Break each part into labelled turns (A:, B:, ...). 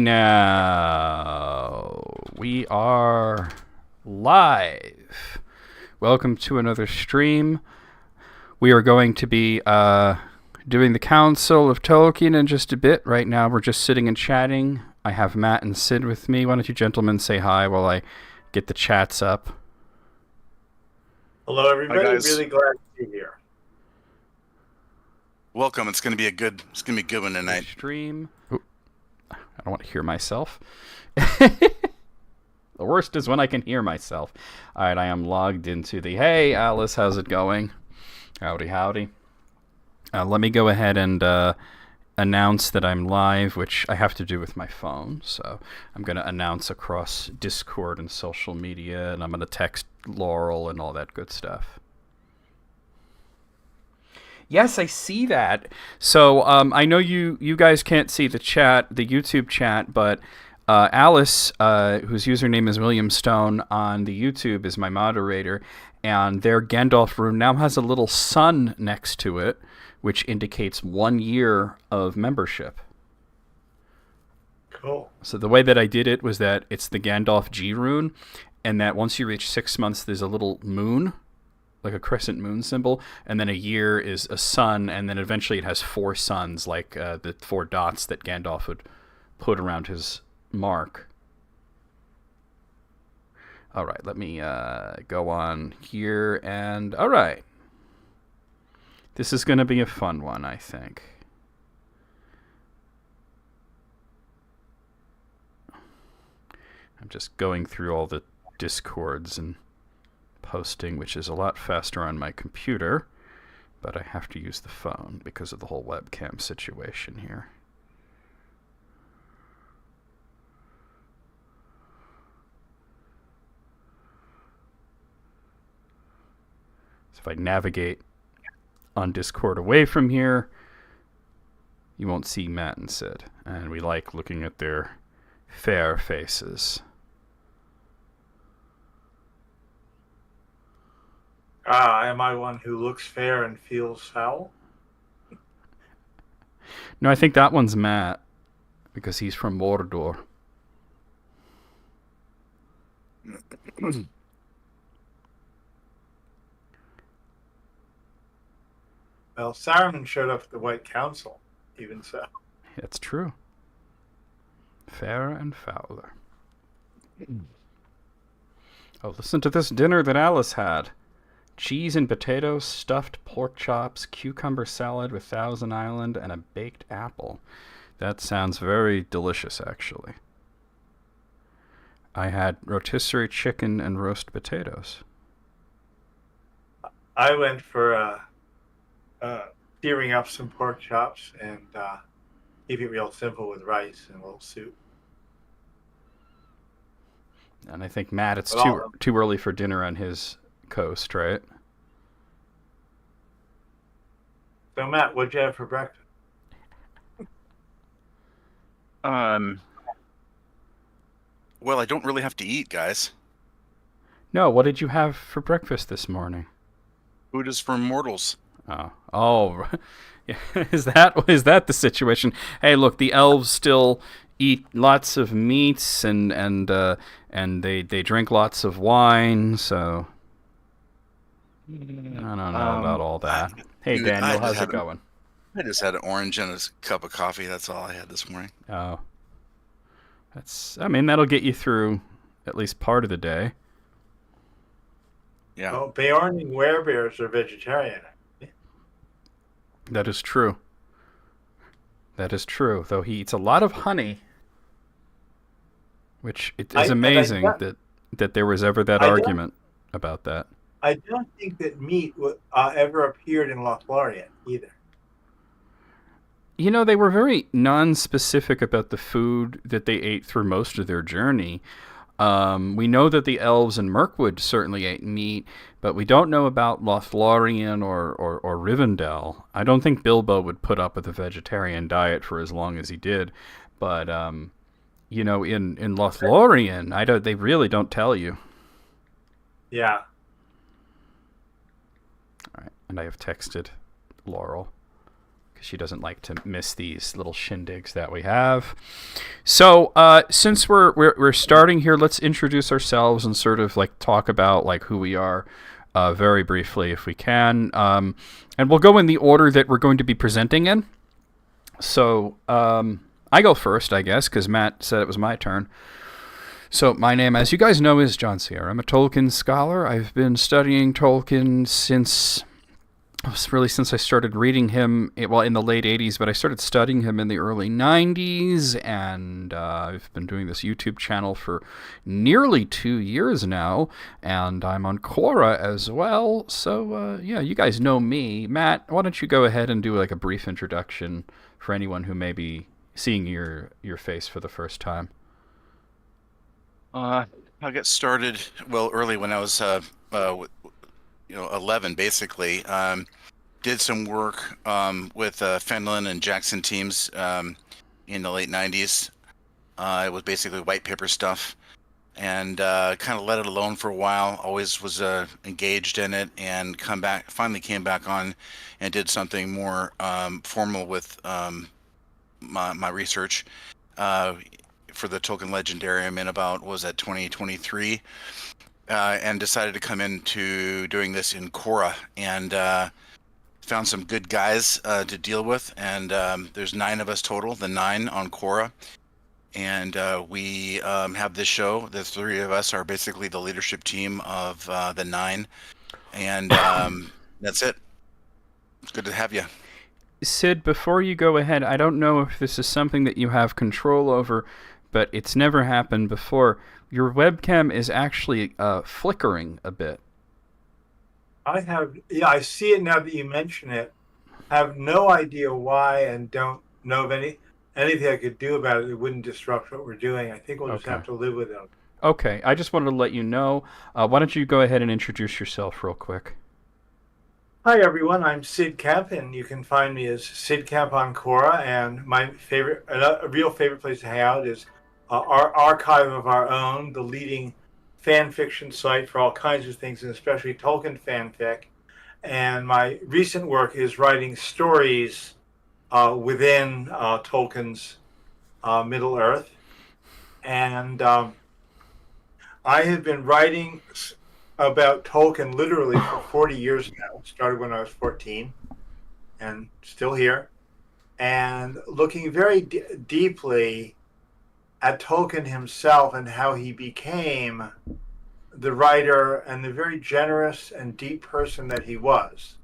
A: now. We are live. Welcome to another stream. We are going to be doing the Council of Tolkien in just a bit. Right now we're just sitting and chatting. I have Matt and Sid with me. Why don't you gentlemen say hi while I get the chats up.
B: Hello, everybody.
C: Hi, guys.
B: Really glad to be here.
C: Welcome. It's gonna be a good one tonight.
A: Stream. Ooh, I don't want to hear myself. The worst is when I can hear myself. All right, I am logged into the. Hey, Alice, how's it going? Howdy. Let me go ahead and announce that I'm live, which I have to do with my phone. So I'm going to announce across Discord and social media, and I'm going to text Laurel and all that good stuff. Yes, I see that. So I know you guys can't see the chat, the YouTube chat, but Alice, whose username is William Stone on the YouTube, is my moderator, and their Gandalf rune now has a little sun next to it, which indicates 1 year of membership.
B: Cool.
A: So the way that I did it was that it's the Gandalf G rune, and that once you reach 6 months, there's a little moon, like a crescent moon symbol, and then a year is a sun, and then eventually it has 4 suns, like the 4 dots that Gandalf would put around his mark. All right, let me go on here, and all right. This is going to be a fun one, I think. I'm just going through all the Discords and posting, which is a lot faster on my computer, but I have to use the phone because of the whole webcam situation here. So if I navigate on Discord away from here, you won't see Matt and Sid, and we like looking at their fair faces.
B: Am I one who looks fair and feels foul?
A: No, I think that one's Matt, because he's from Mordor.
B: Well, Sauron showed up at the White Council, even so.
A: That's true. Fair and fouler. Oh, listen to this dinner that Alice had. Cheese and potatoes, stuffed pork chops, cucumber salad with Thousand Island, and a baked apple. That sounds very delicious, actually. I had rotisserie chicken and roast potatoes.
B: I went for searing up some pork chops and keep it real simple with rice and a little soup.
A: And I think, Matt, it's
B: Well,
A: too early for dinner on his coast, right?
B: So, Matt, what'd you have for breakfast?
C: Well, I don't really have to eat, guys.
A: No, what did you have for breakfast this morning?
C: Food is for mortals.
A: Oh, is that the situation? Hey, look, the elves still eat lots of meats and they drink lots of wine, so I don't know about all that. Hey,
C: Dude,
A: Daniel, how's it going?
C: I just had an orange and a cup of coffee. That's all I had this morning.
A: Oh, that'll get you through at least part of the day.
C: Yeah.
B: Well, Beorn and Werebears are vegetarian.
A: That is true. Though he eats a lot of honey, which it is amazing that there was ever that argument about that.
B: I don't think that meat ever appeared in Lothlorien either.
A: You know, they were very non-specific about the food that they ate through most of their journey. We know that the elves in Mirkwood certainly ate meat, but we don't know about Lothlorien or Rivendell. I don't think Bilbo would put up with a vegetarian diet for as long as he did, but you know, in Lothlorien, they really don't tell you.
B: Yeah.
A: All right, and I have texted Laurel because she doesn't like to miss these little shindigs that we have. So since we're starting here, let's introduce ourselves and sort of like talk about like who we are very briefly if we can. And we'll go in the order that we're going to be presenting in. So I go first, I guess, because Matt said it was my turn. So my name, as you guys know, is John Sierra. I'm a Tolkien scholar. I've been studying Tolkien since I started reading him, in the late 80s, but I started studying him in the early 90s, and I've been doing this YouTube channel for nearly 2 years now, and I'm on Quora as well. So, you guys know me. Matt, why don't you go ahead and do like a brief introduction for anyone who may be seeing your face for the first time?
C: I'll get started early when I was 11 basically. Did some work with Fenlon and Jackson teams in the late 90s. It was basically white paper stuff, and kind of let it alone for a while. Always was engaged in it, and finally came back on and did something more formal with my research for the Tolkien Legendarium in about 2023, and decided to come into doing this in Quora, and found some good guys to deal with, and there's 9 of us total, the 9 on Quora, and we have this show. The 3 of us are basically the leadership team of the 9, and that's it. It's good to have you.
A: Sid, before you go ahead, I don't know if this is something that you have control over, but it's never happened before. Your webcam is actually flickering a bit.
B: I see it now that you mention it. I have no idea why, and don't know of anything I could do about it that wouldn't disrupt what we're doing. I think we'll just have to live with it.
A: Okay, I just wanted to let you know. Why don't you go ahead and introduce yourself real quick?
B: Hi everyone, I'm Sid Kemp, and you can find me as Sid Kemp on Quora. And my a real favorite place to hang out is our archive of our own, the leading fan fiction site for all kinds of things, and especially Tolkien fanfic. And my recent work is writing stories within Tolkien's Middle-earth. And I have been writing about Tolkien literally for 40 years now. Started when I was 14 and still here. And looking very deeply at Tolkien himself and how he became the writer and the very generous and deep person that he was.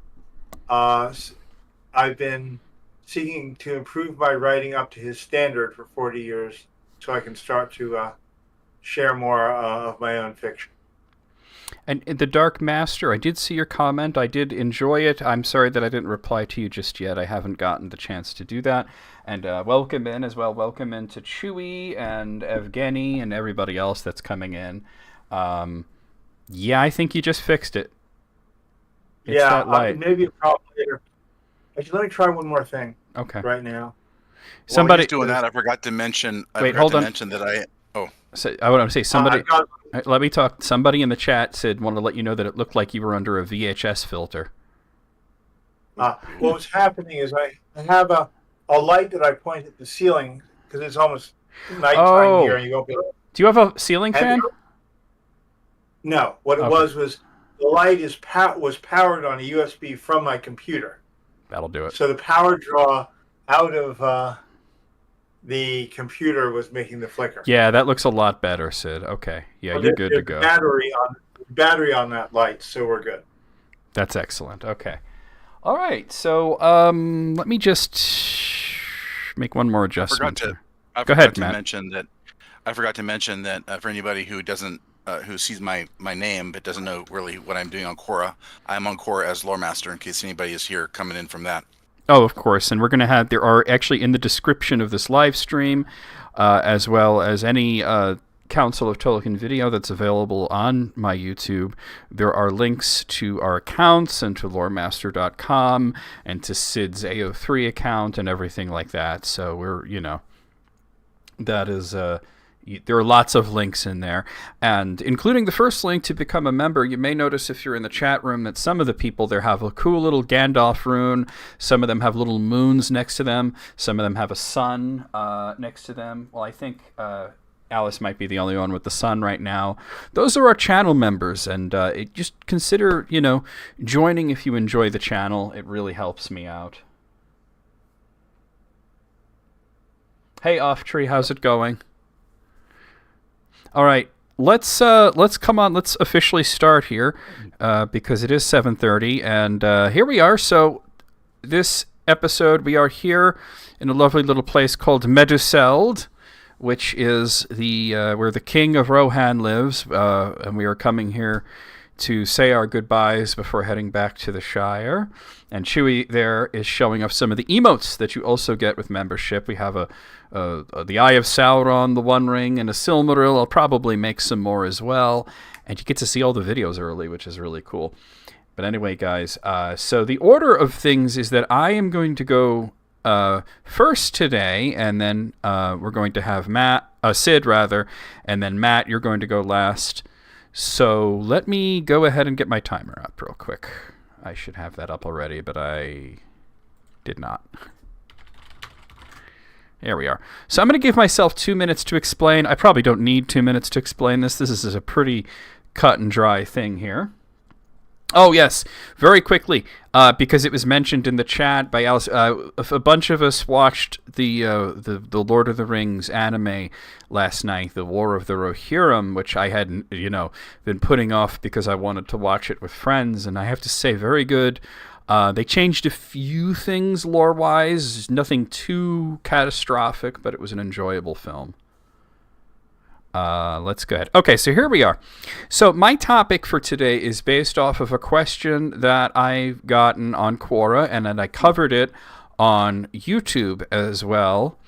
B: I've been seeking to improve my writing up to his standard for 40 years so I can start to share more of my own fiction.
A: And The Dark Master, I did see your comment. I did enjoy it. I'm sorry that I didn't reply to you just yet. I haven't gotten the chance to do that. And welcome in as well. Welcome in to Chewy and Evgeny and everybody else that's coming in. I think you just fixed it. It's that light.
B: Maybe a problem later. Actually, let me try one more thing.
A: Okay.
B: Right now.
A: Somebody
C: While he's doing that, I forgot to mention. Mention that I. Oh.
A: So I want to say somebody. Let me talk. Somebody in the chat wanted to let you know that it looked like you were under a VHS filter.
B: What's happening is I have a light that I point at the ceiling because it's almost nighttime here, and you won't be. Do
A: you have a ceiling fan?
B: No. What it was the light was powered on a USB from my computer.
A: That'll do it.
B: So the power draw out of the computer was making the flicker.
A: Yeah, that looks a lot better, Sid. Okay. Yeah, you're good to go.
B: Battery on that light, so we're good.
A: That's excellent. Okay. All right. So let me just make one more adjustment.
C: I forgot to mention that for anybody who doesn't who sees my name but doesn't know really what I'm doing on Quora, I'm on Quora as Lore Master in case anybody is here coming in from that.
A: Oh, of course. And we're going to have, there are actually in the description of this live stream, as well as any Council of Tolkien video that's available on my YouTube, there are links to our accounts and to loremaster.com and to Sid's AO3 account and everything like that. So we're, that is There are lots of links in there, and including the first link to become a member. You may notice if you're in the chat room that some of the people there have a cool little Gandalf rune. Some of them have little moons next to them. Some of them have a sun next to them. Well, I think Alice might be the only one with the sun right now. Those are our channel members, and just consider, joining if you enjoy the channel. It really helps me out. Hey, Off-Tree, how's it going? All right, let's officially start here because it is 7:30, and here we are. So this episode, we are here in a lovely little place called Meduseld, which is where the king of Rohan lives, and we are coming here to say our goodbyes before heading back to the Shire. And Chewie there is showing off some of the emotes that you also get with membership. We have the Eye of Sauron, the One Ring, and a Silmaril. I'll probably make some more as well. And you get to see all the videos early, which is really cool. But anyway, guys, so the order of things is that I am going to go first today, and then we're going to have Sid, and then Matt, you're going to go last. So let me go ahead and get my timer up real quick. I should have that up already, but I did not. There we are. So I'm going to give myself 2 minutes to explain. I probably don't need 2 minutes to explain this. This is a pretty cut and dry thing here. Oh, yes, very quickly, because it was mentioned in the chat by Alice. A bunch of us watched the Lord of the Rings anime last night, The War of the Rohirrim, which I had, been putting off because I wanted to watch it with friends, and I have to say, very good. They changed a few things lore-wise, nothing too catastrophic, but it was an enjoyable film. Let's go ahead. Okay, so here we are. So my topic for today is based off of a question that I've gotten on Quora, and then I covered it on YouTube as well.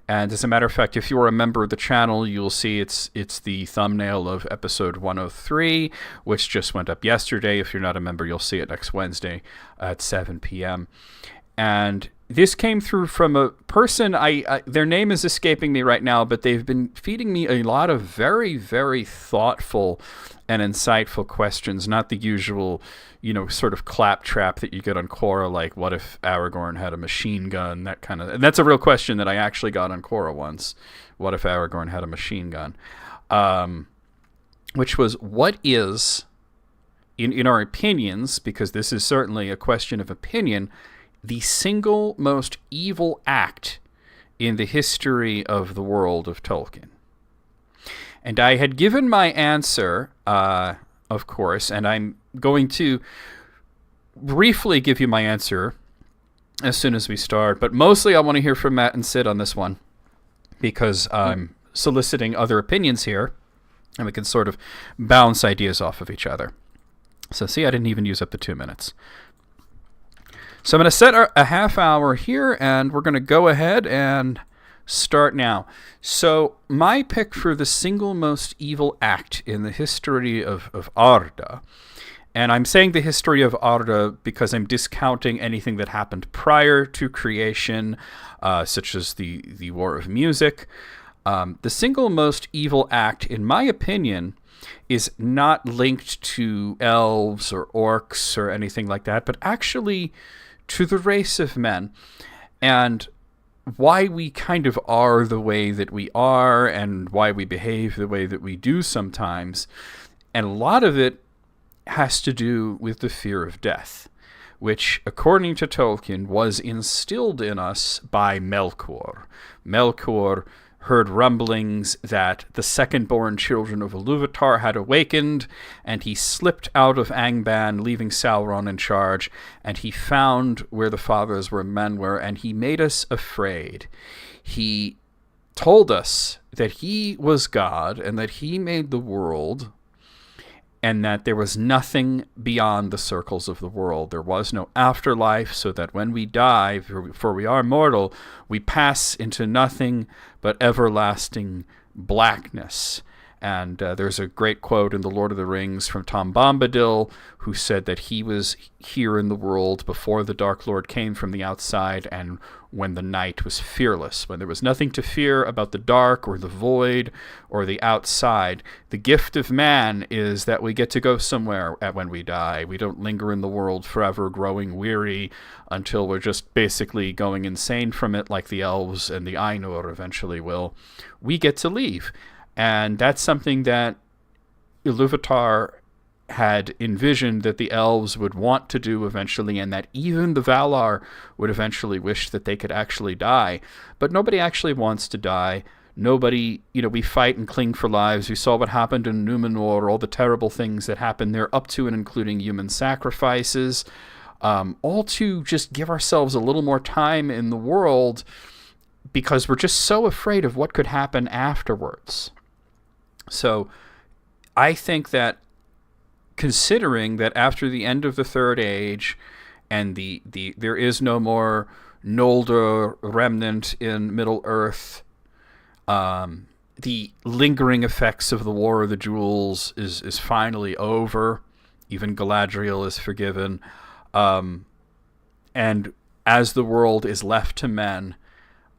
A: And as a matter of fact, if you're a member of the channel, you'll see it's the thumbnail of episode 103, which just went up yesterday. If you're not a member, you'll see it next Wednesday at 7 p.m. And this came through from a person, their name is escaping me right now, but they've been feeding me a lot of very, very thoughtful and insightful questions, not the usual, sort of claptrap that you get on Quora, like, what if Aragorn had a machine gun, that kind of, and that's a real question that I actually got on Quora once. What if Aragorn had a machine gun? Which was, what is, in our opinions, because this is certainly a question of opinion, the single most evil act in the history of the world of Tolkien? And I had given my answer, of course, and I'm going to briefly give you my answer as soon as we start, but mostly I want to hear from Matt and Sid on this one, because I'm soliciting other opinions here, and we can sort of bounce ideas off of each other. So see, I didn't even use up the 2 minutes. So I'm going to set a half hour here, and we're going to go ahead and start now. So my pick for the single most evil act in the history of Arda, and I'm saying the history of Arda because I'm discounting anything that happened prior to creation, such as the War of Music. The single most evil act, in my opinion, is not linked to elves or orcs or anything like that, but actually to the race of men, and why we kind of are the way that we are, and why we behave the way that we do sometimes. And a lot of it has to do with the fear of death, which, according to Tolkien, was instilled in us by Melkor. Melkor heard rumblings that the second-born children of Iluvatar had awakened, and he slipped out of Angband, leaving Sauron in charge, and he found where the fathers were men were, and he made us afraid. He told us that he was God, and that he made the world, and that there was nothing beyond the circles of the world. There was no afterlife, so that when we die, for we are mortal, we pass into nothing but everlasting blackness. And there's a great quote in The Lord of the Rings from Tom Bombadil, who said that he was here in the world before the Dark Lord came from the outside and when the night was fearless, when there was nothing to fear about the dark or the void or the outside. The gift of man is that we get to go somewhere when we die. We don't linger in the world forever, growing weary until we're just basically going insane from it, like the elves and the Ainur eventually will. We get to leave. And that's something that Iluvatar had envisioned that the elves would want to do eventually, and that even the Valar would eventually wish that they could actually die. But nobody actually wants to die. Nobody, we fight and cling for lives. We saw what happened in Numenor, all the terrible things that happened there, up to and including human sacrifices, all to just give ourselves a little more time in the world because we're just so afraid of what could happen afterwards. So I think that, considering that after the end of the Third Age and there is no more Ñoldor remnant in Middle-earth, the lingering effects of the War of the Jewels is finally over. Even Galadriel is forgiven. And as the world is left to men,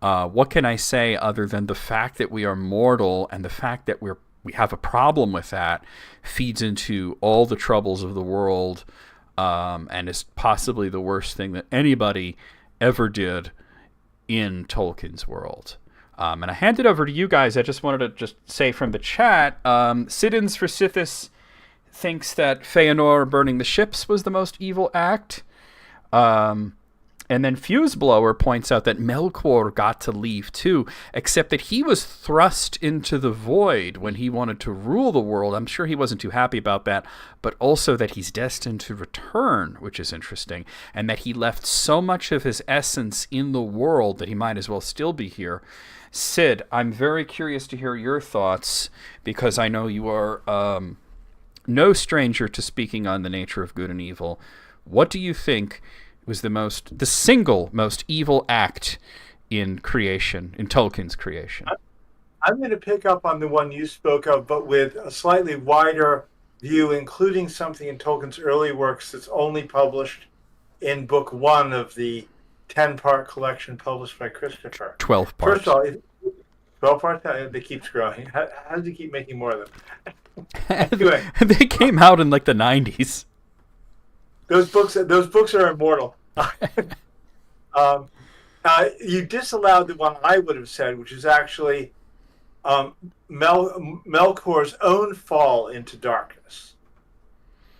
A: what can I say other than the fact that we are mortal, and the fact that we have a problem with that feeds into all the troubles of the world, and is possibly the worst thing that anybody ever did in Tolkien's world. And I hand it over to you guys. I just wanted to just say from the chat, Siddons for Sithis thinks that Feanor burning the ships was the most evil act. And then Fuseblower points out that Melkor got to leave too, except that he was thrust into the void when he wanted to rule the world. I'm sure he wasn't too happy about that, but also that he's destined to return, which is interesting, and that he left so much of his essence in the world that he might as well still be here. Sid, I'm very curious to hear your thoughts, because I know you are no stranger to speaking on the nature of good and evil. What do you think was the single most evil act in creation, in Tolkien's creation?
B: I'm going to pick up on the one you spoke of, but with a slightly wider view, including something in Tolkien's early works that's only published in book 1 of the 10-part collection published by Christopher.
A: 12 parts.
B: First of all, 12 parts? They keep growing. How does he keep making more of them? Anyway.
A: They came out in like the 90s.
B: Those books are immortal. You disallowed the one I would have said, which is actually Melkor's own fall into darkness,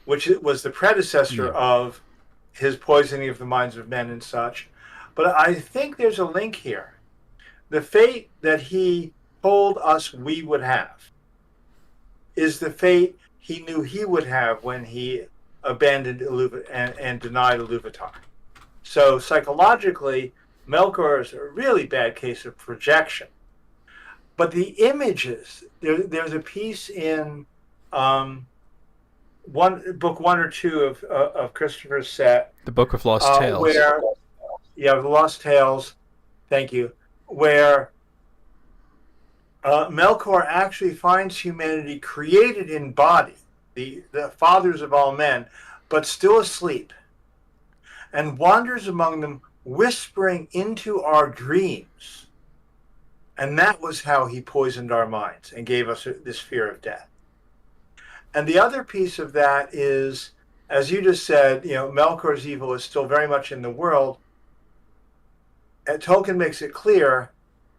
B: which was the predecessor of his poisoning of the minds of men and such. But I think there's a link here. The fate that he told us we would have is the fate he knew he would have when he abandoned and denied Iluvatar. So psychologically, Melkor is a really bad case of projection. But the images, there's a piece in book 1 or 2 of Christopher's set,
A: The Book of Lost Tales.
B: The Lost Tales, thank you, where Melkor actually finds humanity created in body, the fathers of all men, but still asleep, and wanders among them, whispering into our dreams. And that was how he poisoned our minds and gave us this fear of death. And the other piece of that is, as you just said, Melkor's evil is still very much in the world. And Tolkien makes it clear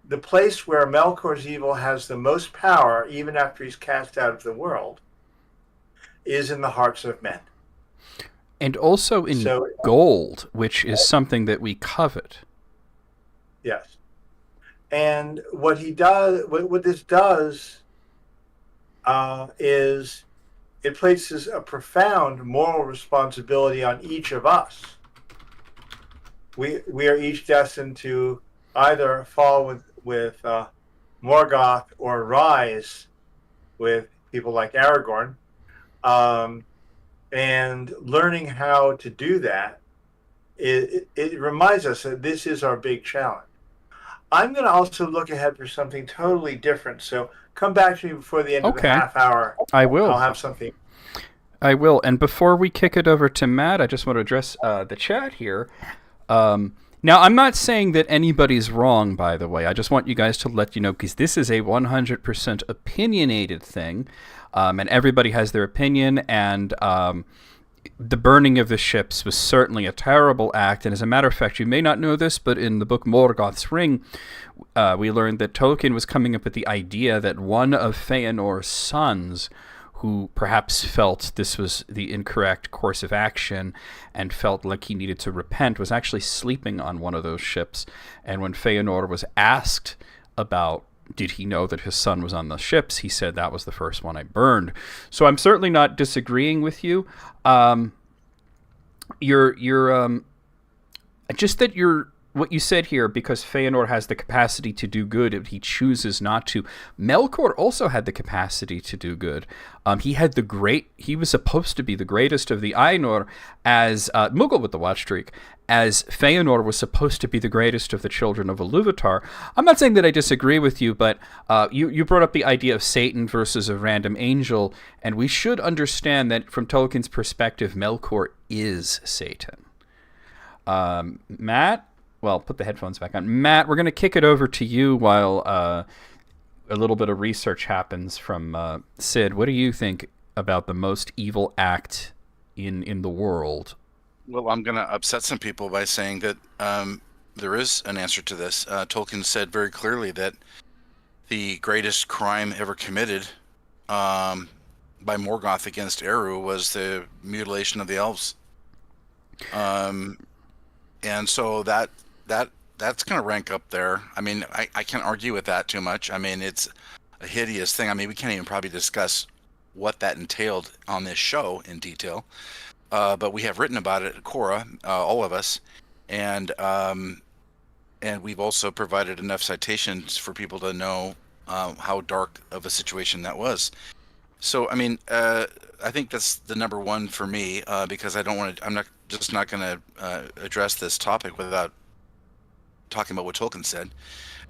B: the place where Melkor's evil has the most power, even after he's cast out of the world, is in the hearts of men. And also in gold, which is something that we covet. Yes. And what he does, what this does, is it places a profound moral responsibility on each of us. We are each destined to either fall with Morgoth or rise with people like Aragorn. And learning how to do that, it reminds us that this is our big challenge. I'm going to also look ahead for something totally different. So come back to me before the end of the half hour.
A: I will.
B: I'll have something.
A: I will. And before we kick it over to Matt, I just want to address the chat here. Now, I'm not saying that anybody's wrong, by the way. I just want you guys to let you know, because this is a 100% opinionated thing, and everybody has their opinion, and the burning of the ships was certainly a terrible act. And as a matter of fact, you may not know this, but in the book Morgoth's Ring, we learned that Tolkien was coming up with the idea that one of Feanor's sons, who perhaps felt this was the incorrect course of action and felt like he needed to repent, was actually sleeping on one of those ships. And when Feanor was asked about did he know that his son was on the ships, he said, that was the first one I burned. So I'm certainly not disagreeing with you. What you said here, because Feanor has the capacity to do good if he chooses not to. Melkor also had the capacity to do good. He was supposed to be the greatest of the Ainur as Muggle with the watch streak, as Feanor was supposed to be the greatest of the children of Iluvatar. I'm not saying that I disagree with you, but you brought up the idea of Satan versus a random angel, and we should understand that from Tolkien's perspective, Melkor is Satan. Matt? Well, put the headphones back on. Matt, we're going to kick it over to you while a little bit of research happens from Sid. What do you think about the most evil act in the world?
C: Well, I'm going to upset some people by saying that there is an answer to this. Tolkien said very clearly that the greatest crime ever committed by Morgoth against Eru was the mutilation of the elves. And so that's going to rank up there. I mean, I can't argue with that too much. I mean, it's a hideous thing. I mean, we can't even probably discuss what that entailed on this show in detail. But we have written about it at Quora, all of us, and we've also provided enough citations for people to know how dark of a situation that was. So, I mean, I think that's the number one for me, because I'm not going to address this topic without talking about what Tolkien said.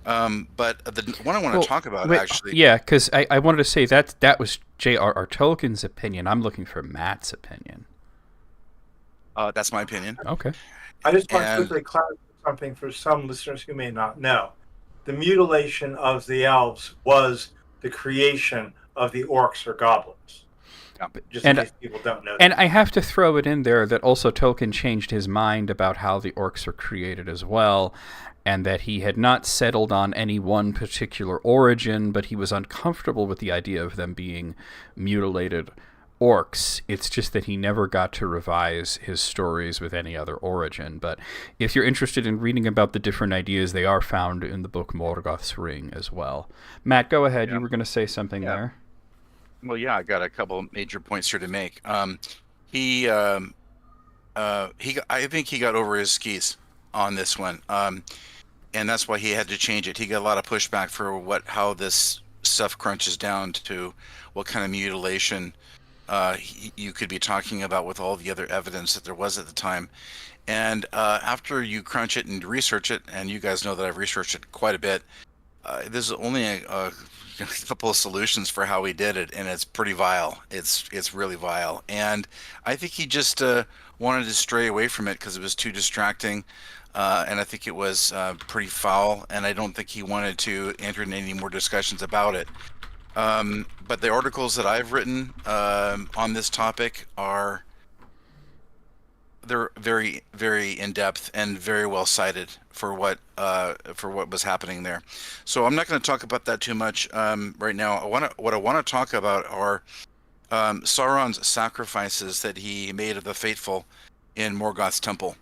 C: But the one I want to talk about, actually...
A: Yeah, because I wanted to say that was J.R.R. Tolkien's opinion. I'm looking for Matt's opinion.
C: That's my opinion.
A: Okay.
B: I just want to quickly clarify something for some listeners who may not know. The mutilation of the elves was the creation of the orcs or goblins. Just in case people don't know that.
A: And I have to throw it in there that also Tolkien changed his mind about how the orcs are created as well, and that he had not settled on any one particular origin, but he was uncomfortable with the idea of them being mutilated orcs. It's just that he never got to revise his stories with any other origin. But if you're interested in reading about the different ideas, they are found in the book Morgoth's Ring as well. Matt, go ahead. Yeah. You were going to say something there.
C: Well, yeah, I got a couple major points here to make. I think he got over his skis on this one, and that's why he had to change it. He got a lot of pushback for how this stuff crunches down to what kind of mutilation you could be talking about with all the other evidence that there was at the time. And after you crunch it and research it, and you guys know that I've researched it quite a bit, there's only a couple of solutions for how he did it, and it's pretty vile. It's really vile, and I think he just wanted to stray away from it because it was too distracting, and I think it was pretty foul, and I don't think he wanted to enter in any more discussions about it. But the articles that I've written on this topic they're very, very in depth and very well cited for what was happening there. So I'm not going to talk about that too much right now. What I want to talk about are Sauron's sacrifices that he made of the faithful in Morgoth's temple.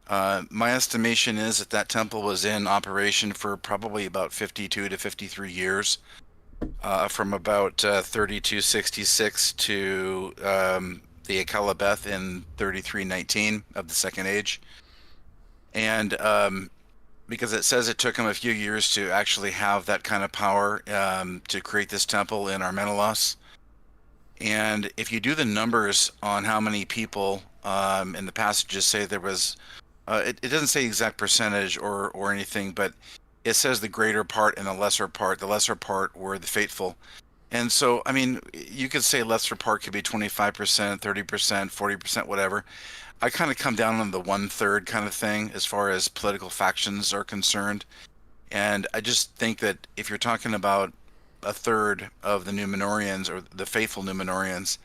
C: My estimation is that temple was in operation for probably about 52 to 53 years, from about 3266 to the Akallabêth in 3319 of the Second Age. And because it says it took him a few years to actually have that kind of power to create this temple in Armenelos. And if you do the numbers on how many people in the passages say there was, it doesn't say exact percentage or anything, but it says the greater part and the lesser part. The lesser part were the faithful. And so, I mean, you could say Leicester Park could be 25%, 30%, 40%, whatever. I kind of come down on the 1/3 kind of thing as far as political factions are concerned. And I just think that if you're talking about a third of the Númenóreans or the faithful Númenóreans,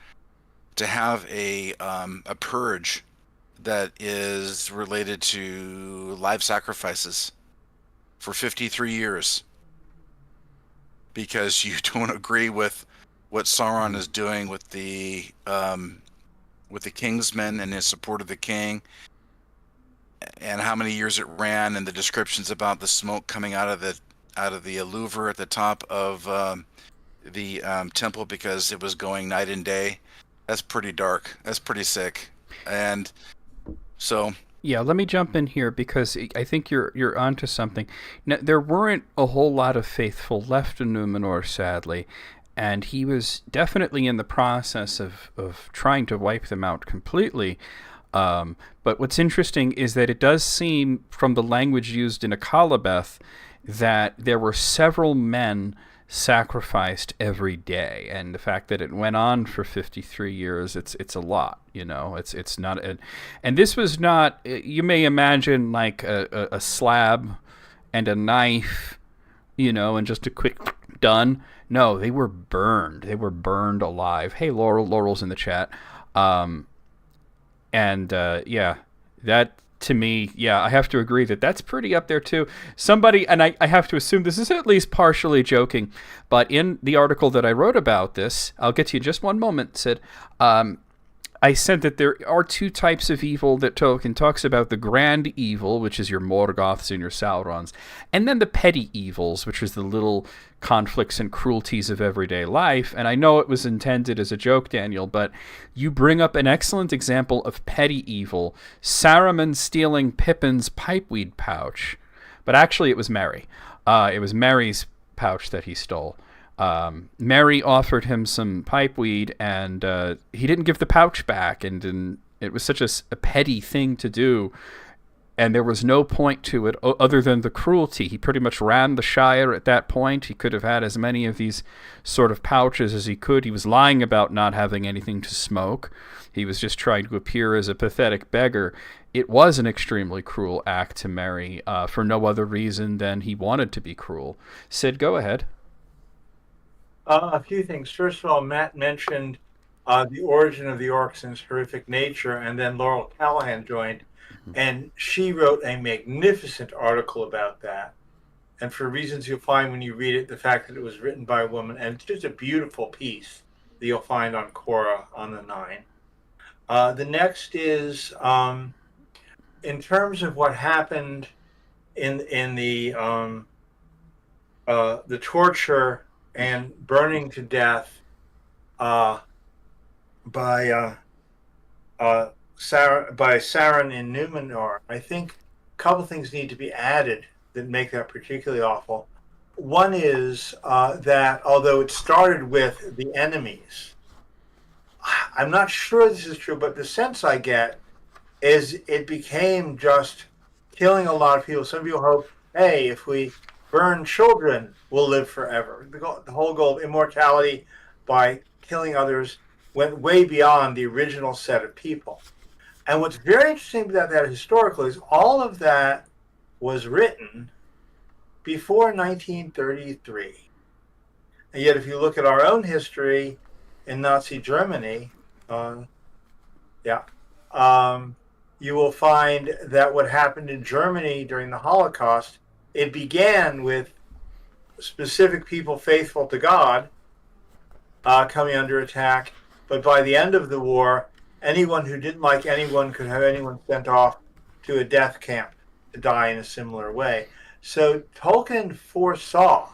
C: to have a purge that is related to live sacrifices for 53 years because you don't agree with what Sauron is doing with the Kingsmen and his support of the king, and how many years it ran, and the descriptions about the smoke coming out of the louver at the top of the temple because it was going night and day. That's pretty dark. That's pretty sick. And so
A: Yeah, let me jump in here because I think you're onto something. Now, there weren't a whole lot of faithful left in Númenor, sadly, and he was definitely in the process of trying to wipe them out completely. But what's interesting is that it does seem, from the language used in Akallabêth, that there were several men sacrificed every day, and the fact that it went on for 53 years, it's a lot, it's not and this was not, you may imagine, like a slab and a knife, and just a quick done. No, they were burned alive. Hey, Laurel's in the chat. Yeah, that, to me, yeah, I have to agree that that's pretty up there too. Somebody, and I have to assume this is at least partially joking, but in the article that I wrote about this, I'll get to you in just one moment, Sid, I said that there are two types of evil that Tolkien talks about: the grand evil, which is your Morgoths and your Saurons, and then the petty evils, which is the little conflicts and cruelties of everyday life. And I know it was intended as a joke, Daniel, but you bring up an excellent example of petty evil: Saruman stealing Pippin's pipeweed pouch. But actually it was Merry. It was Merry's pouch that he stole. Merry offered him some pipeweed, and he didn't give the pouch back, and it was such a petty thing to do, and there was no point to it other than the cruelty. He pretty much ran the Shire at that point. He could have had as many of these sort of pouches as he could. He was lying about not having anything to smoke. He was just trying to appear as a pathetic beggar. It was an extremely cruel act to Merry, for no other reason than he wanted to be cruel. Sid, go ahead.
B: A few things. First of all, Matt mentioned the origin of the orcs and its horrific nature, and then Laurel Callahan joined, and she wrote a magnificent article about that. And for reasons you'll find when you read it, the fact that it was written by a woman, and it's just a beautiful piece that you'll find on Quora on the 9. The next is, in terms of what happened in the torture and burning to death by Sauron in Númenor, I think a couple things need to be added that make that particularly awful. One is that although it started with the enemies, I'm not sure this is true, but the sense I get is it became just killing a lot of people. Some people hope, hey, if we burn children, we'll live forever. The whole goal of immortality by killing others went way beyond the original set of people. And what's very interesting about that historically is all of that was written before 1933. And yet if you look at our own history in Nazi Germany, you will find that what happened in Germany during the Holocaust, it began with specific people faithful to God coming under attack. But by the end of the war, anyone who didn't like anyone could have anyone sent off to a death camp to die in a similar way. So Tolkien foresaw,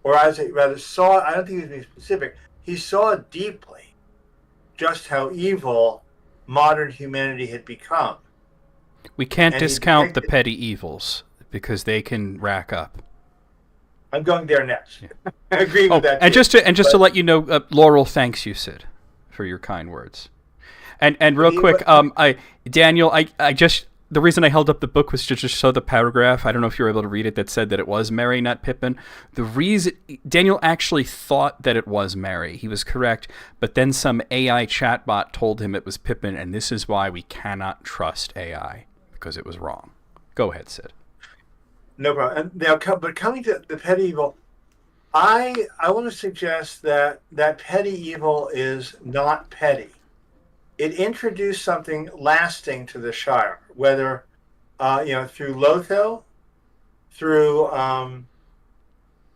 B: or as it rather saw, I don't think he was being specific, he saw deeply just how evil modern humanity had become.
A: We can't discount the petty evils, because they can rack up.
B: I'm going there next. Yeah. I agree with that.
A: And just to let you know, Laurel thanks you, Sid, for your kind words. And real quick, Daniel, the reason I held up the book was to just show the paragraph. I don't know if you were able to read it, that said that it was Merry, not Pippin. The reason Daniel actually thought that it was Merry, he was correct, but then some AI chatbot told him it was Pippin, and this is why we cannot trust AI, because it was wrong. Go ahead, Sid.
B: No problem. And now, but coming to the petty evil, I want to suggest that petty evil is not petty. It introduced something lasting to the Shire, whether through Lotho, through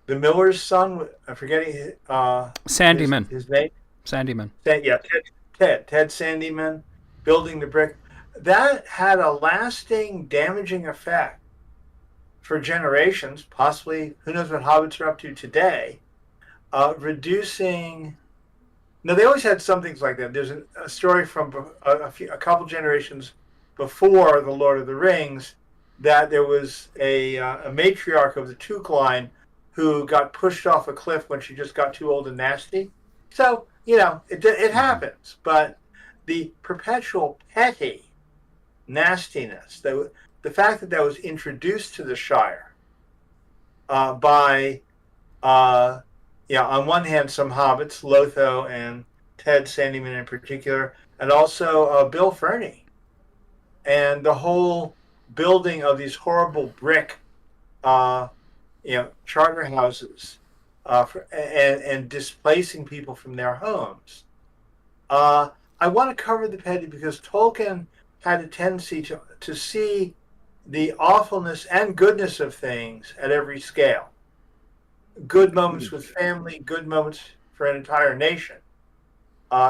B: the miller's son. I'm forgetting
A: Sandyman.
B: His name.
A: Sandyman.
B: Ted Sandyman, building the brick. That had a lasting, damaging effect for generations. Possibly, who knows what hobbits are up to today? Reducing. Now, they always had some things like that. There's a story from a couple generations before The Lord of the Rings that there was a matriarch of the Took line who got pushed off a cliff when she just got too old and nasty. So, it happens. But the perpetual petty nastiness, the fact that was introduced to the Shire by... on one hand, some hobbits, Lotho and Ted Sandyman in particular, and also Bill Ferny. And the whole building of these horrible brick, charter houses and displacing people from their homes. I want to cover the petty because Tolkien had a tendency to see the awfulness and goodness of things at every scale. Good moments with family, good moments for an entire nation.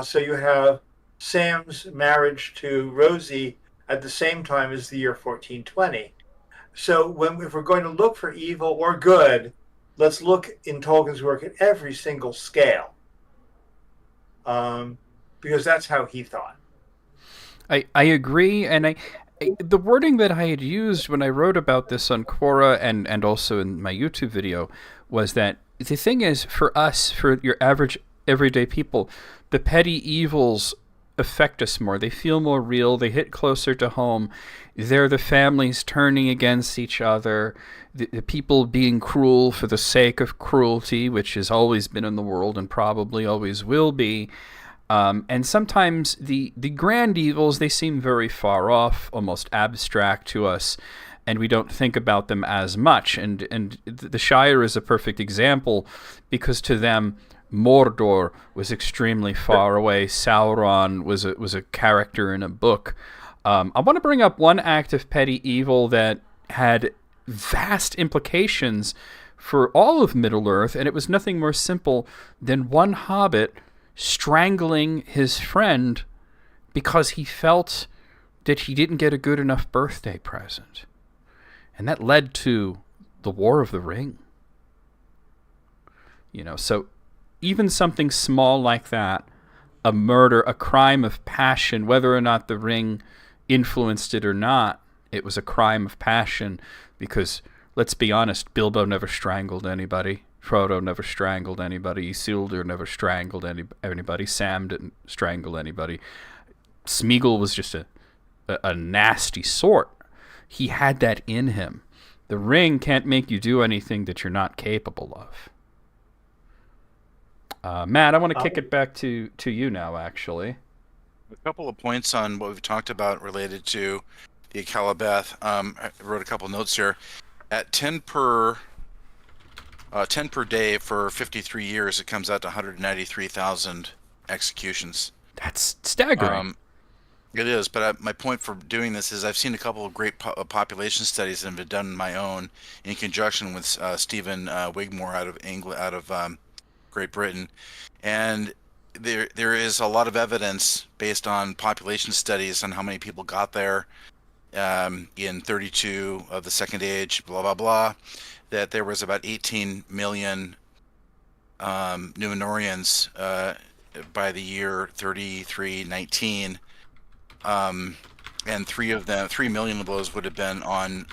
B: So you have Sam's marriage to Rosie at the same time as the year 1420. So if we're going to look for evil or good, let's look in Tolkien's work at every single scale. Because that's how he thought.
A: I agree, and the wording that I had used when I wrote about this on Quora and also in my YouTube video was that the thing is, for us, for your average everyday people, the petty evils affect us more. They feel more real. They hit closer to home. They're the families turning against each other, the people being cruel for the sake of cruelty, which has always been in the world and probably always will be. And sometimes the grand evils, they seem very far off, almost abstract to us, and we don't think about them as much. And the Shire is a perfect example, because to them, Mordor was extremely far away. Sauron was a character in a book. I want to bring up one act of petty evil that had vast implications for all of Middle-earth, and it was nothing more simple than one hobbit strangling his friend because he felt that he didn't get a good enough birthday present. And that led to the War of the Ring. So even something small like that, a murder, a crime of passion, whether or not the ring influenced it or not, it was a crime of passion because, let's be honest, Bilbo never strangled anybody. Frodo never strangled anybody. Isildur never strangled anybody. Sam didn't strangle anybody. Smeagol was just a nasty sort. He had that in him. The ring can't make you do anything that you're not capable of. Matt, I want to kick it back to you now, actually.
C: A couple of points on what we've talked about related to the Akallabêth. I wrote a couple notes here. At 10 per day for 53 years, it comes out to 193,000 executions.
A: That's staggering.
C: It is, but my point for doing this is I've seen a couple of great population studies that have been done on my own in conjunction with Stephen Wigmore out of England, out of Great Britain, and there is a lot of evidence based on population studies on how many people got there in 32 of the Second Age, blah blah blah, that there was about 18 million Numenorians by the year 3319, and 3 million of those would have been on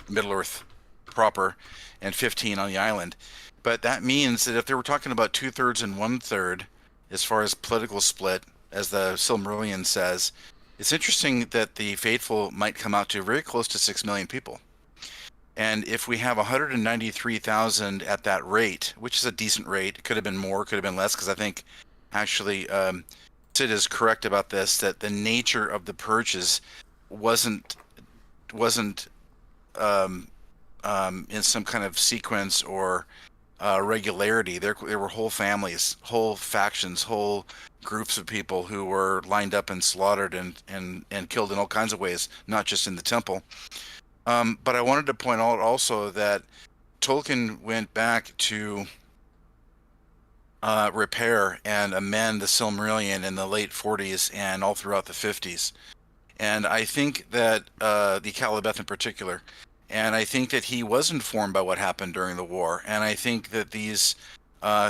C: Middle Earth proper, and 15 on the island. But that means that if they were talking about 2/3 and 1/3, as far as political split, as the Silmarillion says, it's interesting that the faithful might come out to very close to 6 million people. And if we have 193,000 at that rate, which is a decent rate, it could have been more, could have been less, because I think actually Sid is correct about this, that the nature of the purges wasn't in some kind of sequence or regularity. There were whole families, whole factions, whole groups of people who were lined up and slaughtered and killed in all kinds of ways, not just in the temple. But I wanted to point out also that Tolkien went back to repair and amend the Silmarillion in the late 40s and all throughout the 50s. And I think that the Akallabêth in particular, and I think that he was informed by what happened during the war. And I think that these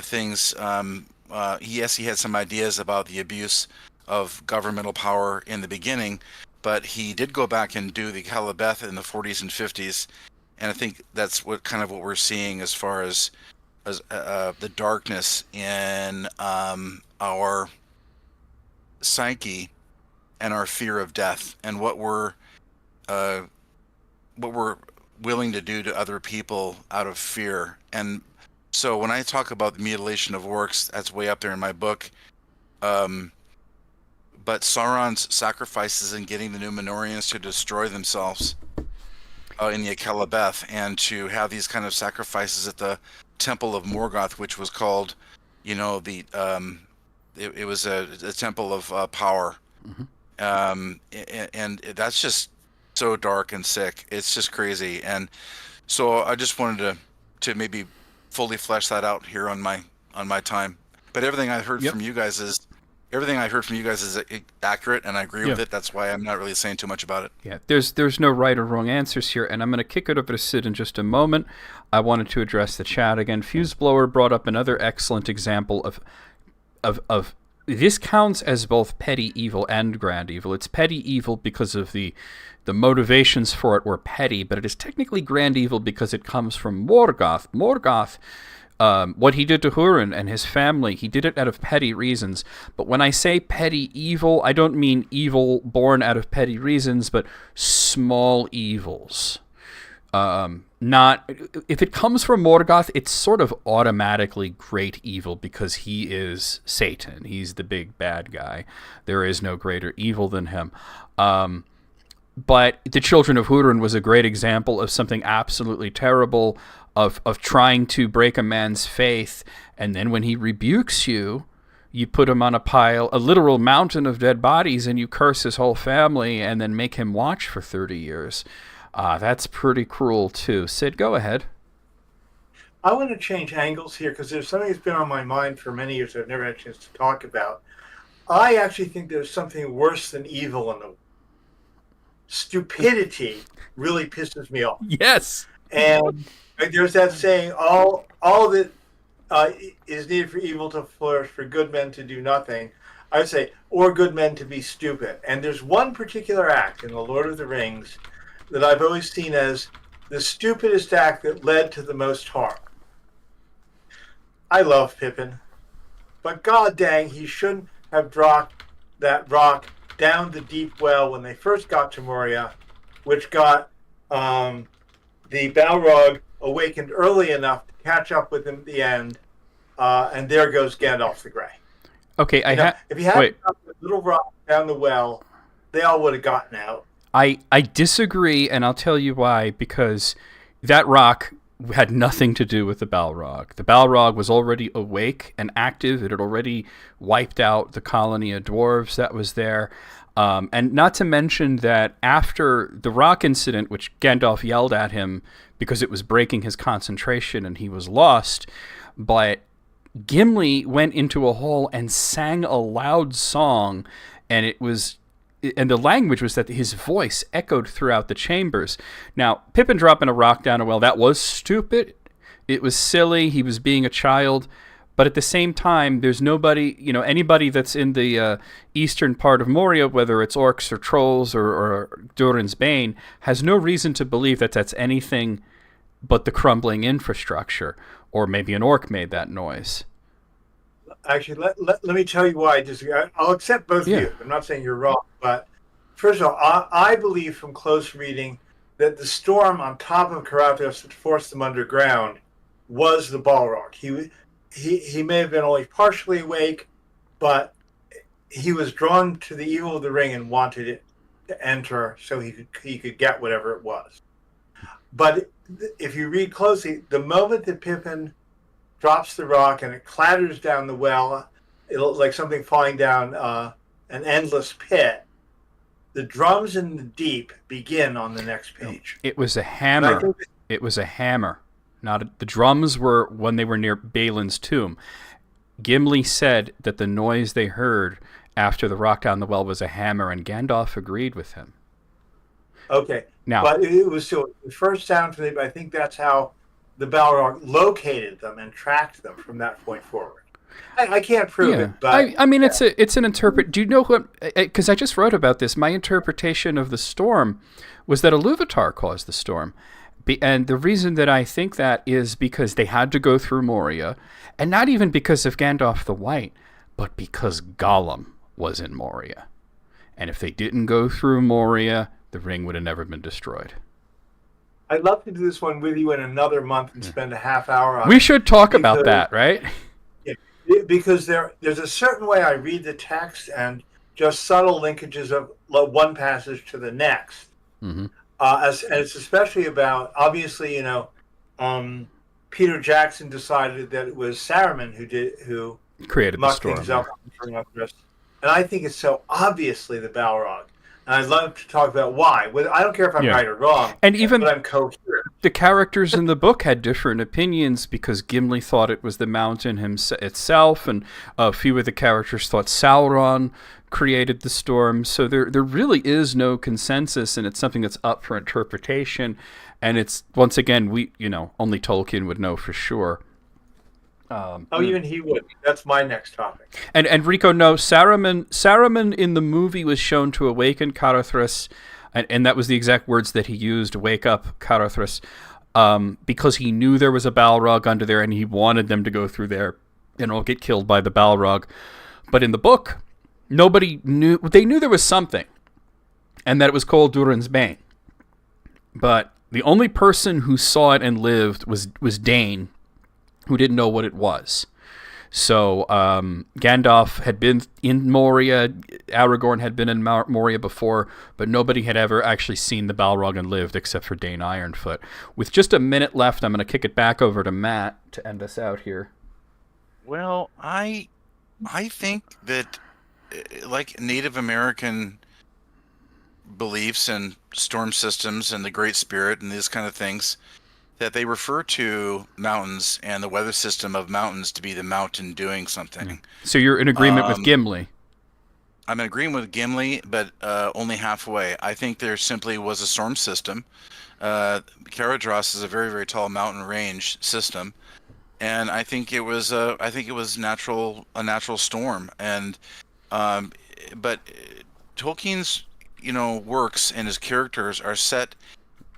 C: things, yes, he had some ideas about the abuse of governmental power in the beginning, but he did go back and do the Akallabêth in the 40s and 50s. And I think that's what we're seeing as far as the darkness in our psyche and our fear of death, and what we're willing to do to other people out of fear. And so when I talk about the mutilation of orcs, that's way up there in my book. But Sauron's sacrifices in getting the Númenóreans to destroy themselves in the Akallabêth, and to have these kind of sacrifices at the Temple of Morgoth, which was called, it was a temple of power.
A: Mm-hmm.
C: And that's just so dark and sick. It's just crazy. And so I just wanted to maybe fully flesh that out here on my time. But everything I heard from you guys is accurate, and I agree with it. That's why I'm not really saying too much about it.
A: Yeah, there's no right or wrong answers here, and I'm going to kick it over to Sid in just a moment. I wanted to address the chat again. Fuseblower brought up another excellent example of this counts as both petty evil and grand evil. It's petty evil because of the motivations for it were petty, but it is technically grand evil because it comes from Morgoth. Morgoth, what he did to Hurin and his family, he did it out of petty reasons. But when I say petty evil, I don't mean evil born out of petty reasons, but small evils. Not if it comes from Morgoth, it's sort of automatically great evil because he is Satan. He's the big bad guy. There is no greater evil than him. But the Children of Hurin was a great example of something absolutely terrible, of trying to break a man's faith, and then when he rebukes you, you put him on a literal mountain of dead bodies, and you curse his whole family, and then make him watch for 30 years. That's pretty cruel, too. Sid, go ahead.
B: I want to change angles here because there's something that's been on my mind for many years I've never had a chance to talk about. I actually think there's something worse than evil in the world. Stupidity really pisses me off.
A: Yes.
B: And there's that saying, all that is needed for evil to flourish, for good men to do nothing. I would say, or good men to be stupid. And there's one particular act in The Lord of the Rings that I've always seen as the stupidest act that led to the most harm. I love Pippin, but god dang, he shouldn't have dropped that rock down the deep well when they first got to Moria, which got the Balrog awakened early enough to catch up with him at the end, and there goes Gandalf the Grey.
A: Okay,
B: if he hadn't dropped the little rock down the well, they all would have gotten out.
A: I disagree, and I'll tell you why, because that rock had nothing to do with the Balrog. The Balrog was already awake and active. It had already wiped out the colony of dwarves that was there. And not to mention that after the rock incident, which Gandalf yelled at him because it was breaking his concentration and he was lost, but Gimli went into a hole and sang a loud song, and the language was that his voice echoed throughout the chambers. Now, Pippin dropping a rock down a well, that was stupid. It was silly. He was being a child. But at the same time, there's nobody, anybody that's in the eastern part of Moria, whether it's orcs or trolls or Durin's Bane, has no reason to believe that that's anything but the crumbling infrastructure. Or maybe an orc made that noise.
B: Actually, let me tell you why I disagree. I'll accept both of you. I'm not saying you're wrong, but first of all, I believe from close reading that the storm on top of Caradhras that forced them underground was the Balrog. He may have been only partially awake, but he was drawn to the evil of the ring and wanted it to enter so he could get whatever it was. But if you read closely, the moment that Pippin drops the rock and it clatters down the well, it looks like something falling down an endless pit. The drums in the deep begin on the next page.
A: It was a hammer. It was a hammer. The drums were when they were near Balin's tomb. Gimli said that the noise they heard after the rock down the well was a hammer, and Gandalf agreed with him.
B: Okay.
A: Now,
B: but it was still the first sound for them. I think that's how the Balrog located them and tracked them from that point forward. I can't prove it, but
A: I mean, it's an interpret. Do you know what? Because I just wrote about this. My interpretation of the storm was that Iluvatar caused the storm, and the reason that I think that is because they had to go through Moria, and not even because of Gandalf the White, but because Gollum was in Moria, and if they didn't go through Moria, the ring would have never been destroyed.
B: I'd love to do this one with you in another month and spend a half hour on it.
A: We should talk about that, right?
B: Because there's a certain way I read the text and just subtle linkages of one passage to the next.
A: Mm-hmm.
B: And it's especially about, obviously, Peter Jackson decided that it was Saruman who
A: created the storm.
B: Things up. And I think it's so obviously the Balrog. And I'd love to talk about why. I don't care if I'm right or wrong,
A: and even
B: but I'm coherent.
A: The characters in the book had different opinions because Gimli thought it was the mountain itself, and a few of the characters thought Sauron created the storm. So there really is no consensus, and it's something that's up for interpretation. And it's, once again, only Tolkien would know for sure.
B: Even he would. That's my next topic.
A: And Rico, no, Saruman in the movie was shown to awaken Caradhras, and that was the exact words that he used, wake up Caradhras, because he knew there was a Balrog under there, and he wanted them to go through there and all get killed by the Balrog. But in the book, nobody knew. They knew there was something, and that it was called Durin's Bane. But the only person who saw it and lived was Dane, who didn't know what it was. So Gandalf had been in Moria, Aragorn had been in Moria before, but nobody had ever actually seen the Balrog and lived except for Dane Ironfoot. With just a minute left, I'm going to kick it back over to Matt to end us out here.
C: Well, I think that, like Native American beliefs and storm systems and the Great Spirit and these kind of things, that they refer to mountains and the weather system of mountains to be the mountain doing something. So you're in agreement with Gimli? I'm in agreement with Gimli, but only halfway. I think there simply was a storm system. Caradhras is a very, very tall mountain range system, and I think it was a natural storm. And but Tolkien's works and his characters are set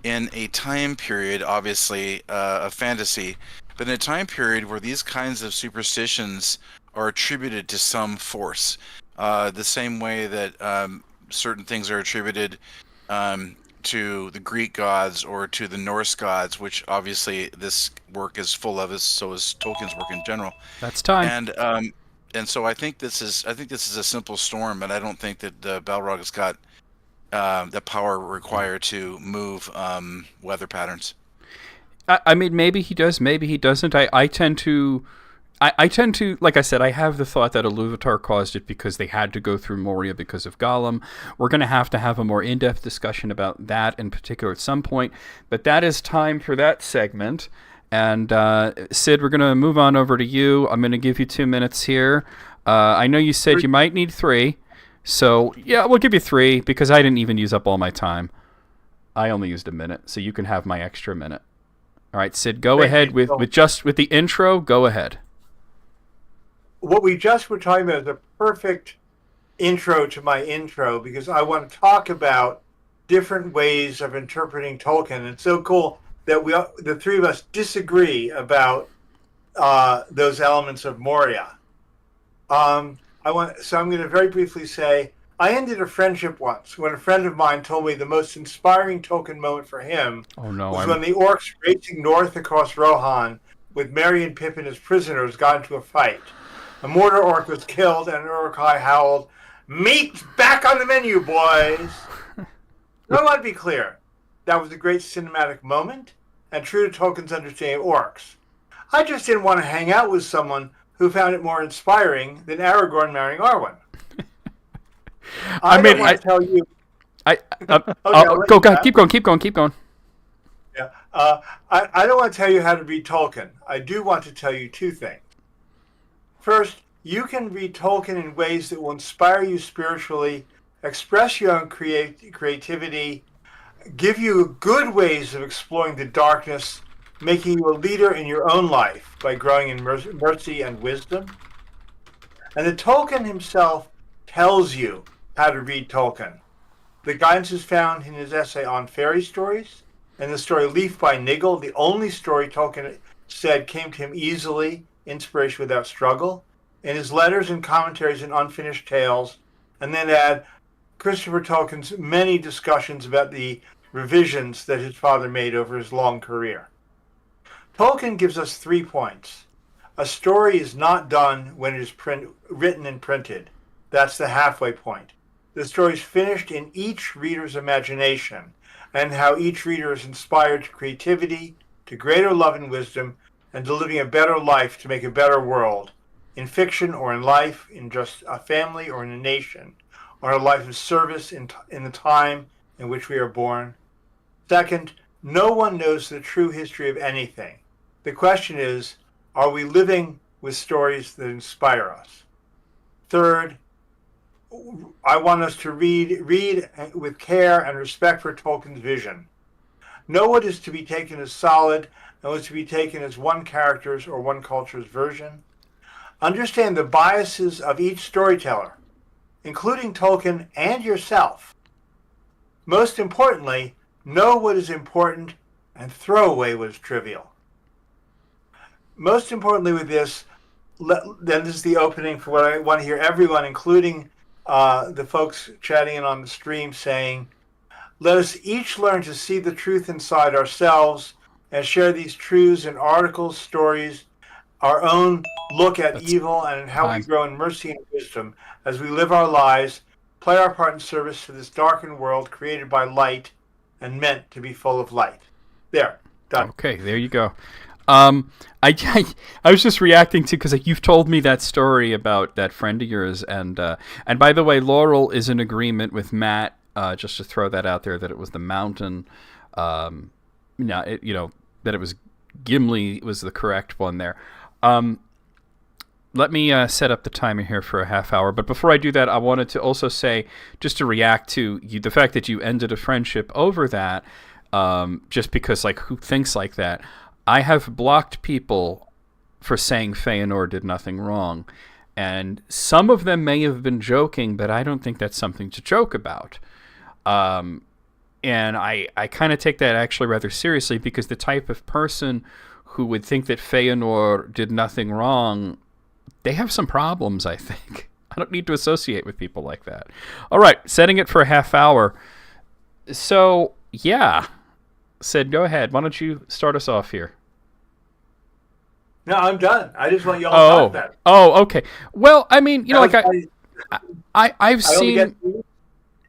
C: in a time period, obviously, of fantasy, but in a time period where these kinds of superstitions are attributed to some force, the same way that certain things are attributed to the Greek gods or to the Norse gods, which obviously this work is full of, so is Tolkien's work in general.
A: That's time.
C: And so I think this is a simple storm, and I don't think that the Balrog has got the power required to move weather patterns.
A: I mean, maybe he does, maybe he doesn't. I tend to, like I said, I have the thought that Iluvatar caused it because they had to go through Moria because of Gollum. We're going to have a more in-depth discussion about that in particular at some point, but that is time for that segment. And Sid, we're going to move on over to you. I'm going to give you 2 minutes here. I know you said you might need 3. So, yeah, we'll give you 3 because I didn't even use up all my time. I only used a minute, so you can have my extra minute. All right, Sid, go ahead with the intro. Go ahead.
B: What we just were talking about is a perfect intro to my intro because I want to talk about different ways of interpreting Tolkien. It's so cool that the three of us disagree about those elements of Moria. So I'm going to very briefly say I ended a friendship once when a friend of mine told me the most inspiring Tolkien moment for him was when the orcs racing north across Rohan with Merry and Pippin as prisoners got into a fight. A Mordor orc was killed, and an Uruk-hai howled, "Meat's back on the menu, boys!" I want to be clear. That was a great cinematic moment, and true to Tolkien's understanding of orcs. I just didn't want to hang out with someone who found it more inspiring than Aragorn marrying Arwen. I want to tell you.
A: Go, keep going.
B: Yeah, I don't want to tell you how to read Tolkien. I do want to tell you two things. First, you can read Tolkien in ways that will inspire you spiritually, express your own creativity, give you good ways of exploring the darkness, making you a leader in your own life by growing in mercy and wisdom. And the Tolkien himself tells you how to read Tolkien. The guidance is found in his essay on fairy stories and the story Leaf by Niggle, the only story Tolkien said came to him easily, inspiration without struggle, in his letters and commentaries and unfinished tales, and then add Christopher Tolkien's many discussions about the revisions that his father made over his long career. Tolkien gives us 3 points. A story is not done when it is written and printed. That's the halfway point. The story is finished in each reader's imagination, and how each reader is inspired to creativity, to greater love and wisdom, and to living a better life to make a better world, in fiction or in life, in just a family or in a nation, or a life of service in the time in which we are born. Second, no one knows the true history of anything. The question is, are we living with stories that inspire us? Third, I want us to read with care and respect for Tolkien's vision. Know what is to be taken as solid and what is to be taken as one character's or one culture's version. Understand the biases of each storyteller, including Tolkien and yourself. Most importantly, know what is important and throw away what is trivial. Most importantly with this, then this is the opening for what I want to hear everyone, including the folks chatting in on the stream, saying, let us each learn to see the truth inside ourselves and share these truths in articles, stories, our own look at evil and how we grow in mercy and wisdom as we live our lives, play our part in service to this darkened world created by light and meant to be full of light. There, done.
A: Okay, there you go. I was just reacting to, because you've told me that story about that friend of yours, and by the way, Laurel is in agreement with Matt. Just to throw that out there, that it was the mountain. That it was Gimli was the correct one there. Let me set up the timer here for a half hour. But before I do that, I wanted to also say, just to react to the fact that you ended a friendship over that, just because, who thinks like that? I have blocked people for saying Feanor did nothing wrong. And some of them may have been joking, but I don't think that's something to joke about. And I kind of take that actually rather seriously, because the type of person who would think that Feanor did nothing wrong, they have some problems, I think. I don't need to associate with people like that. All right, setting it for a half hour. So, yeah. Sid, go ahead. Why don't you start us off here?
B: No, I'm done. I just want you all to talk about it.
A: Oh, okay. Well, I mean, I've seen...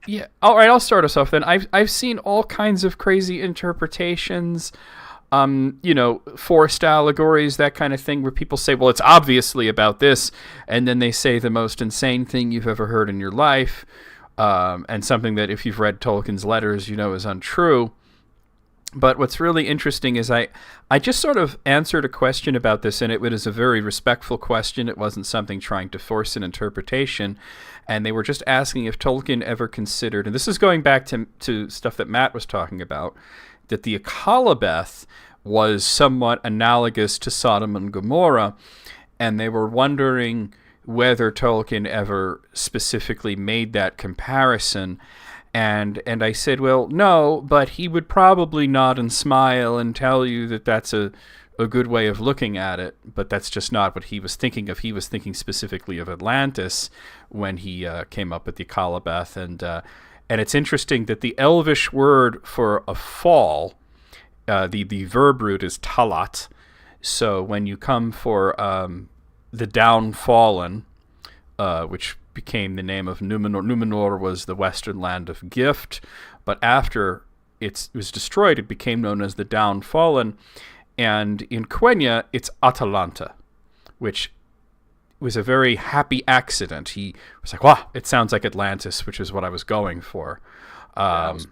A: Yeah. All right, I'll start us off then. I've seen all kinds of crazy interpretations, forced allegories, that kind of thing, where people say, well, it's obviously about this, and then they say the most insane thing you've ever heard in your life, and something that if you've read Tolkien's letters, is untrue. But what's really interesting is I just sort of answered a question about this, and it was a very respectful question. It wasn't something trying to force an interpretation. And they were just asking if Tolkien ever considered, and this is going back to stuff that Matt was talking about, that the Akallabêth was somewhat analogous to Sodom and Gomorrah, and they were wondering whether Tolkien ever specifically made that comparison. And I said, well, no, but he would probably nod and smile and tell you that that's a a good way of looking at it, but that's just not what he was thinking of. He was thinking specifically of Atlantis when he came up with the Akallabêth, and it's interesting that the Elvish word for a fall, the verb root is talat. So when you come for the downfallen, which became the name of Numenor. Numenor was the western land of gift, but after it was destroyed, it became known as the downfallen. And in Quenya, it's Atalanta, which was a very happy accident. He was like, wow, it sounds like Atlantis, which is what I was going for.
C: That was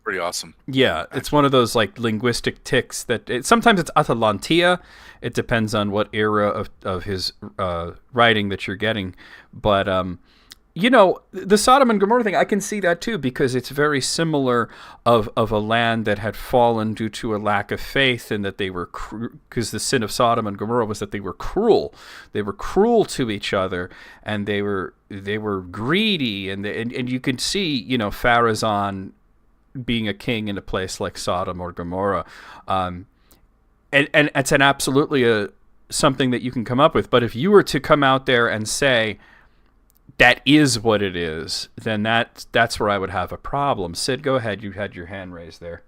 C: pretty awesome.
A: Yeah, it's one of those like linguistic ticks that sometimes it's Atalantia. It depends on what era of his writing that you're getting. But, the Sodom and Gomorrah thing, I can see that too, because it's very similar of a land that had fallen due to a lack of faith, and that they were, because the sin of Sodom and Gomorrah was that they were cruel. They were cruel to each other, and they were greedy, and you can see, Pharazôn being a king in a place like Sodom or Gomorrah. And it's an absolutely something that you can come up with. But if you were to come out there and say, that is what it is, then that's where I would have a problem. Sid, go ahead. You had your hand raised there.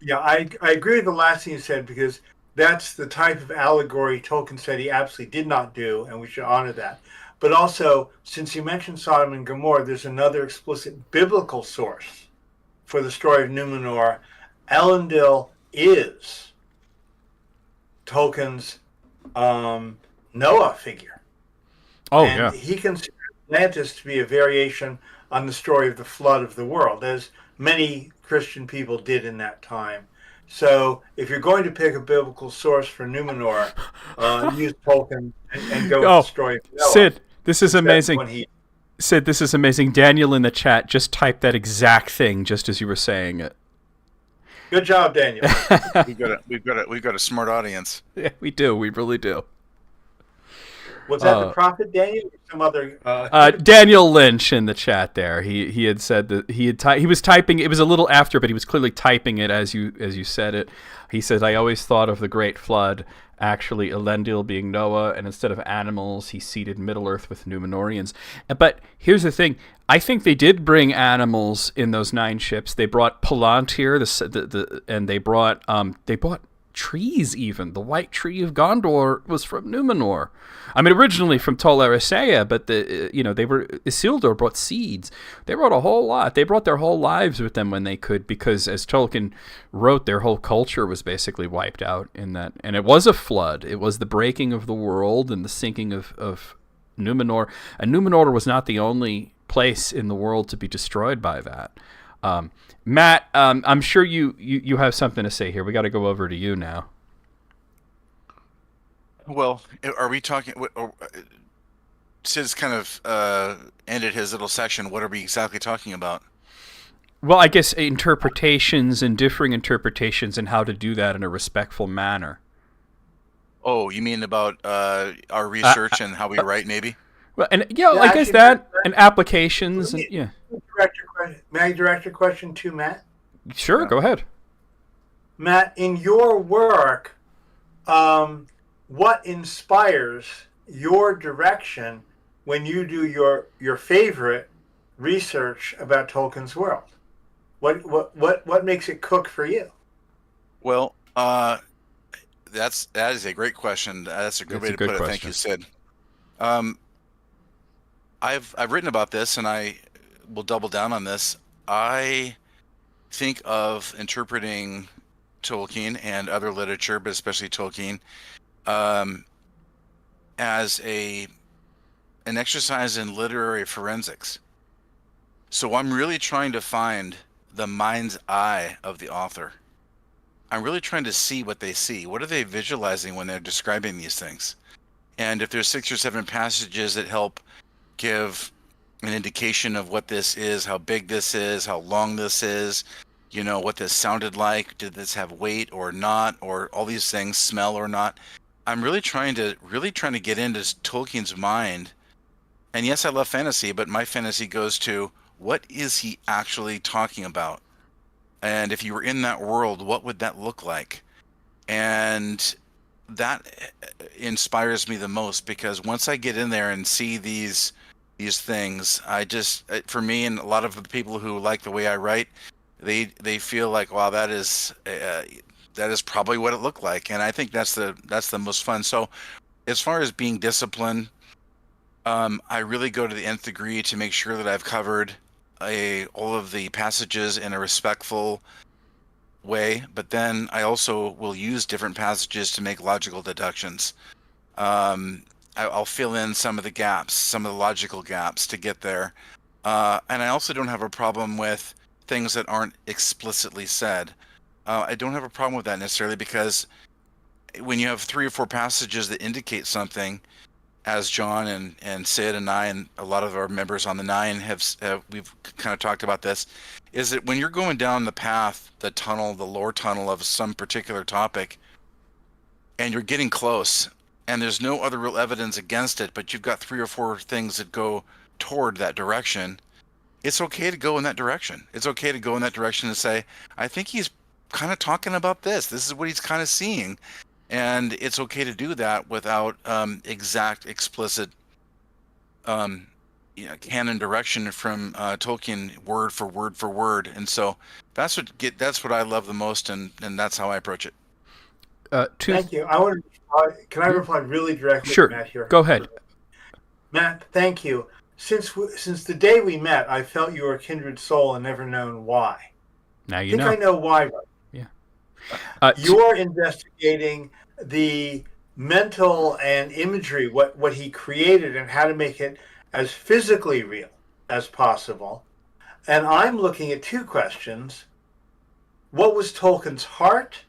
B: Yeah, I agree with the last thing you said, because that's the type of allegory Tolkien said he absolutely did not do, and we should honor that. But also, since you mentioned Sodom and Gomorrah, there's another explicit biblical source for the story of Numenor. Elendil is Tolkien's Noah figure.
A: Oh,
B: and
A: yeah.
B: He considers Atlantis to be a variation on the story of the flood of the world, as many Christian people did in that time. So if you're going to pick a biblical source for Numenor, use Tolkien and go with the story of Noah.
A: Sid, this is amazing. Sid, this is amazing. Daniel in the chat just typed that exact thing just as you were saying it.
B: Good job, Daniel.
C: We've got a smart audience.
A: Yeah, we do. We really do.
B: Was that the prophet Daniel or some other?
A: Daniel Lynch in the chat there. He had said that he was typing. It was a little after, but he was clearly typing it as you said it. He says, "I always thought of the Great Flood, actually Elendil being Noah, and instead of animals, he seeded Middle Earth with Numenorians." But here's the thing: I think they did bring animals in those 9 ships. They brought Palantír, and they brought trees. Even the White Tree of Gondor was from Numenor. I mean, originally from Tol Eressëa, but Isildur brought seeds. They brought a whole lot. They brought their whole lives with them when they could, because as Tolkien wrote, their whole culture was basically wiped out in that. And it was a flood. It was the breaking of the world and the sinking of Numenor. And Numenor was not the only place in the world to be destroyed by that. Matt, I'm sure you have something to say here. We got to go over to you now.
C: Well, are we talking? Sid's kind of ended his little section. What are we exactly talking about?
A: Well, I guess interpretations and differing interpretations, and how to do that in a respectful manner.
C: Oh, you mean about our research and how we write, maybe?
A: Well, and I guess that and applications and yeah.
B: May I direct your question to Matt?
A: Sure, go ahead.
B: Matt, in your work, what inspires your direction when you do your favorite research about Tolkien's world? What makes it cook for you?
C: Well, that is a great question. That's a good way to put it. Thank you, Sid. I've written about this, and I will double down on this. I think of interpreting Tolkien and other literature, but especially Tolkien, as an exercise in literary forensics. So I'm really trying to find the mind's eye of the author. I'm really trying to see what they see. What are they visualizing when they're describing these things? And if there's 6 or 7 passages that help give an indication of what this is, how big this is, how long this is, what this sounded like, did this have weight or not, or all these things, smell or not. I'm really trying to get into Tolkien's mind. And yes, I love fantasy, but my fantasy goes to, what is he actually talking about? And if you were in that world, what would that look like? And that inspires me the most, because once I get in there and see these things, for me and a lot of the people who like the way I write, they feel like, wow, that is probably what it looked like, and I think that's the most fun. So as far as being disciplined, I really go to the nth degree to make sure that I've covered all of the passages in a respectful way, but then I also will use different passages to make logical deductions. I'll fill in some of the gaps, some of the logical gaps to get there. And I also don't have a problem with things that aren't explicitly said. I don't have a problem with that necessarily, because when you have 3 or 4 passages that indicate something, as John and Sid and I and a lot of our members on the Nine we've kind of talked about this, is that when you're going down the path, the lore tunnel of some particular topic, and you're getting close, and there's no other real evidence against it, but you've got 3 or 4 things that go toward that direction, it's okay to go in that direction. It's okay to go in that direction and say, I think he's kind of talking about this. This is what he's kind of seeing. And it's okay to do that without exact, explicit canon direction from Tolkien, word for word for word. And so that's what I love the most, and that's how I approach it.
B: Thank you. Can I reply really directly
A: Sure.
B: to Matt here?
A: Go ahead.
B: Matt, thank you. Since the day we met, I felt you were a kindred soul and never known why.
A: Now you know.
B: I know why.
A: Yeah.
B: You're investigating the mental and imagery, what he created, and how to make it as physically real as possible. And I'm looking at 2 questions. What was Tolkien's heart,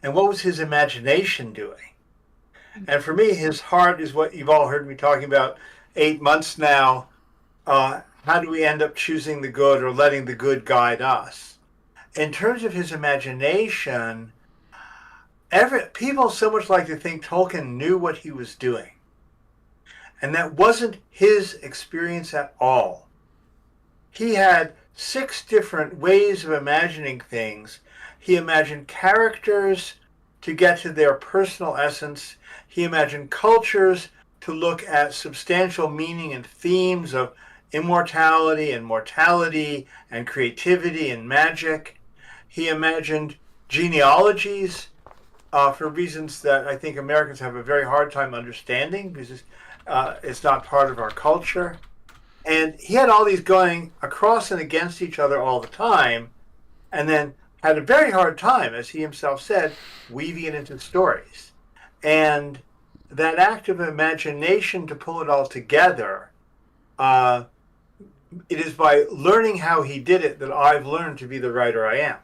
B: and what was his imagination doing? And for me, his heart is what you've all heard me talking about 8 months now. How do we end up choosing the good or letting the good guide us? In terms of his imagination, people so much like to think Tolkien knew what he was doing. And that wasn't his experience at all. He had 6 different ways of imagining things. He imagined characters to get to their personal essence. He imagined cultures to look at substantial meaning and themes of immortality and mortality and creativity and magic. He imagined genealogies for reasons that I think Americans have a very hard time understanding, because it's not part of our culture. And he had all these going across and against each other all the time, and then had a very hard time, as he himself said, weaving it into stories. And that act of imagination to pull it all together, it is by learning how he did it that I've learned to be the writer I am.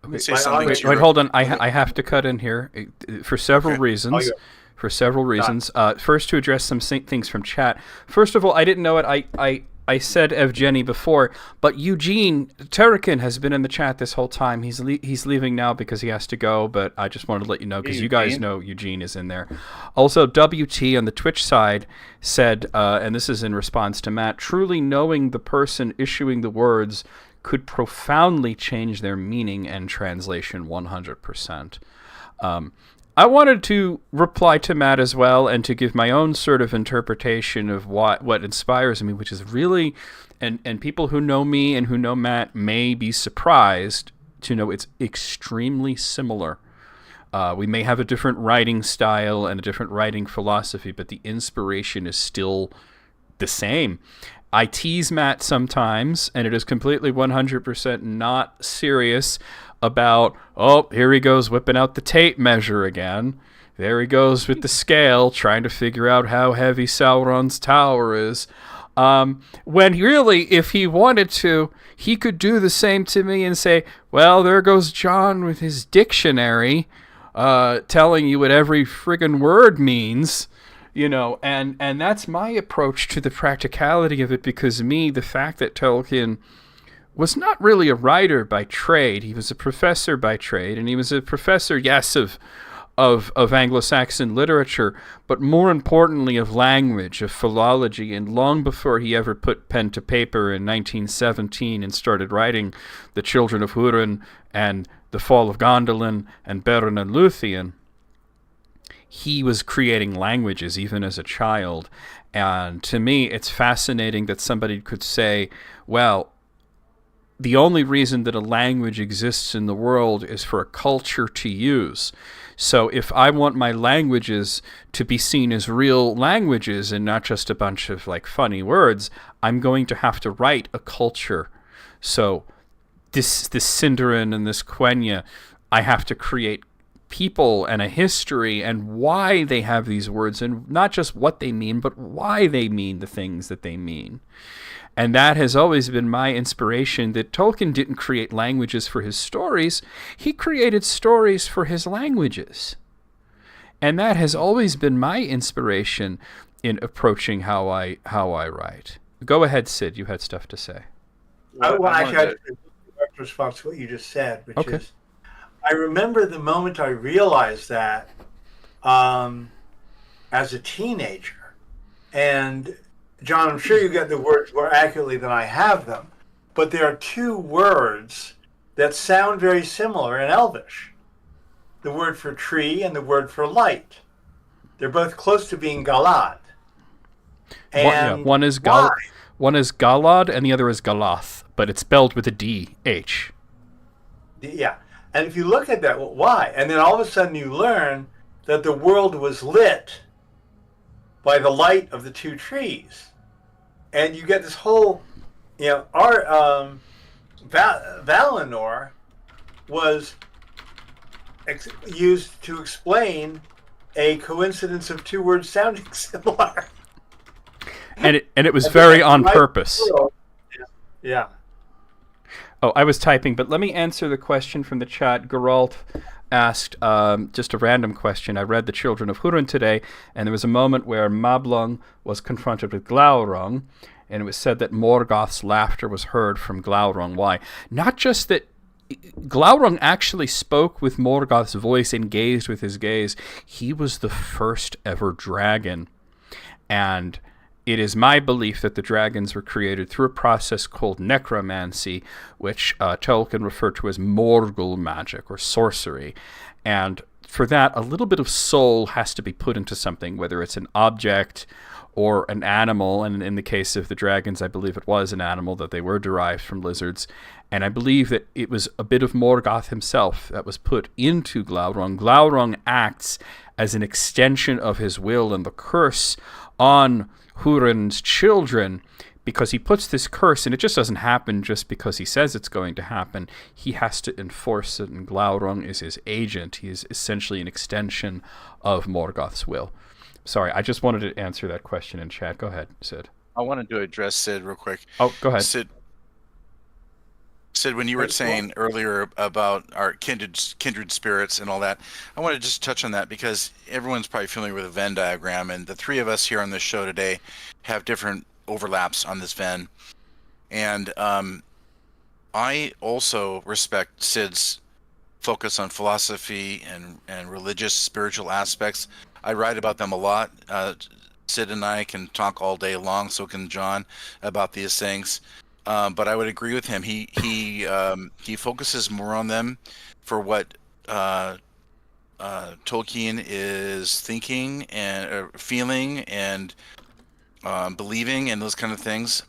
A: Wait, hold on. I have to cut in here for several reasons. First, to address some things from chat. First of all, I didn't know it. I said Evgeny before, but Eugene Terrican has been in the chat this whole time. He's leaving now because he has to go, but I just wanted to let you know, because you guys know Eugene is in there. Also, WT on the Twitch side said, and this is in response to Matt, truly knowing the person issuing the words could profoundly change their meaning and translation 100%. I wanted to reply to Matt as well, and to give my own sort of interpretation of what inspires me, which is really, and people who know me and who know Matt may be surprised to know it's extremely similar. We may have a different writing style and a different writing philosophy, but the inspiration is still the same. I tease Matt sometimes, and it is completely 100% not serious about, oh, here he goes whipping out the tape measure again. There he goes with the scale, trying to figure out how heavy Sauron's tower is. When really, if he wanted to, he could do the same to me and say, well, there goes John with his dictionary, telling you what every friggin' word means. You know, and that's my approach to the practicality of it, because the fact that Tolkien was not really a writer by trade. He was a professor by trade, and he was a professor, yes, of Anglo-Saxon literature, but more importantly of language, of philology, and long before he ever put pen to paper in 1917 and started writing The Children of Húrin and The Fall of Gondolin and Beren and Luthien, he was creating languages even as a child. And to me, it's fascinating that somebody could say, well, the only reason that a language exists in the world is for a culture to use. So if I want my languages to be seen as real languages and not just a bunch of like funny words, I'm going to have to write a culture. So this Sindarin and this Quenya, I have to create people and a history and why they have these words, and not just what they mean, but why they mean the things that they mean. And that has always been my inspiration, that Tolkien didn't create languages for his stories. He created stories for his languages. And that has always been my inspiration in approaching how I write. Go ahead, Sid. You had stuff to say.
B: Well, actually, I direct response to what you just said, which is, I remember the moment I realized that as a teenager. And John, I'm sure you get the words more accurately than I have them, but there are two words that sound very similar in Elvish. The word for tree and the word for light. They're both close to being Galad. And
A: one is Galad and the other is Galath, but it's spelled with a D-H.
B: Yeah. And if you look at that, well, why? And then all of a sudden you learn that the world was lit by the light of the two trees. And you get this whole, Valinor was used to explain a coincidence of two words sounding similar.
A: And it was very on purpose.
B: Yeah.
A: Oh, I was typing, but let me answer the question from the chat. Geralt asked just a random question. I read The Children of Húrin today, and there was a moment where Mablung was confronted with Glaurung, and it was said that Morgoth's laughter was heard from Glaurung. Why? Not just that Glaurung actually spoke with Morgoth's voice and gazed with his gaze. He was the first ever dragon, and it is my belief that the dragons were created through a process called necromancy, which Tolkien referred to as Morgul magic or sorcery. And for that, a little bit of soul has to be put into something, whether it's an object or an animal. And in the case of the dragons, I believe it was an animal, that they were derived from lizards. And I believe that it was a bit of Morgoth himself that was put into Glaurung. Glaurung acts as an extension of his will, and the curse on Húrin's children, because he puts this curse, and it just doesn't happen just because he says it's going to happen. He has to enforce it, and Glaurung is his agent. He is essentially an extension of Morgoth's will. Sorry, I just wanted to answer that question in chat. Go ahead, Sid.
C: I wanted to address Sid real quick.
A: Oh, go ahead.
C: Sid, when you were saying earlier about our kindred spirits and all that, I want to just touch on that because everyone's probably familiar with a Venn diagram, and the three of us here on this show today have different overlaps on this Venn. And I also respect Sid's focus on philosophy and religious, spiritual aspects. I write about them a lot. Sid and I can talk all day long, so can John, about these things. But I would agree with him. He focuses more on them for what Tolkien is thinking and feeling and believing and those kind of things.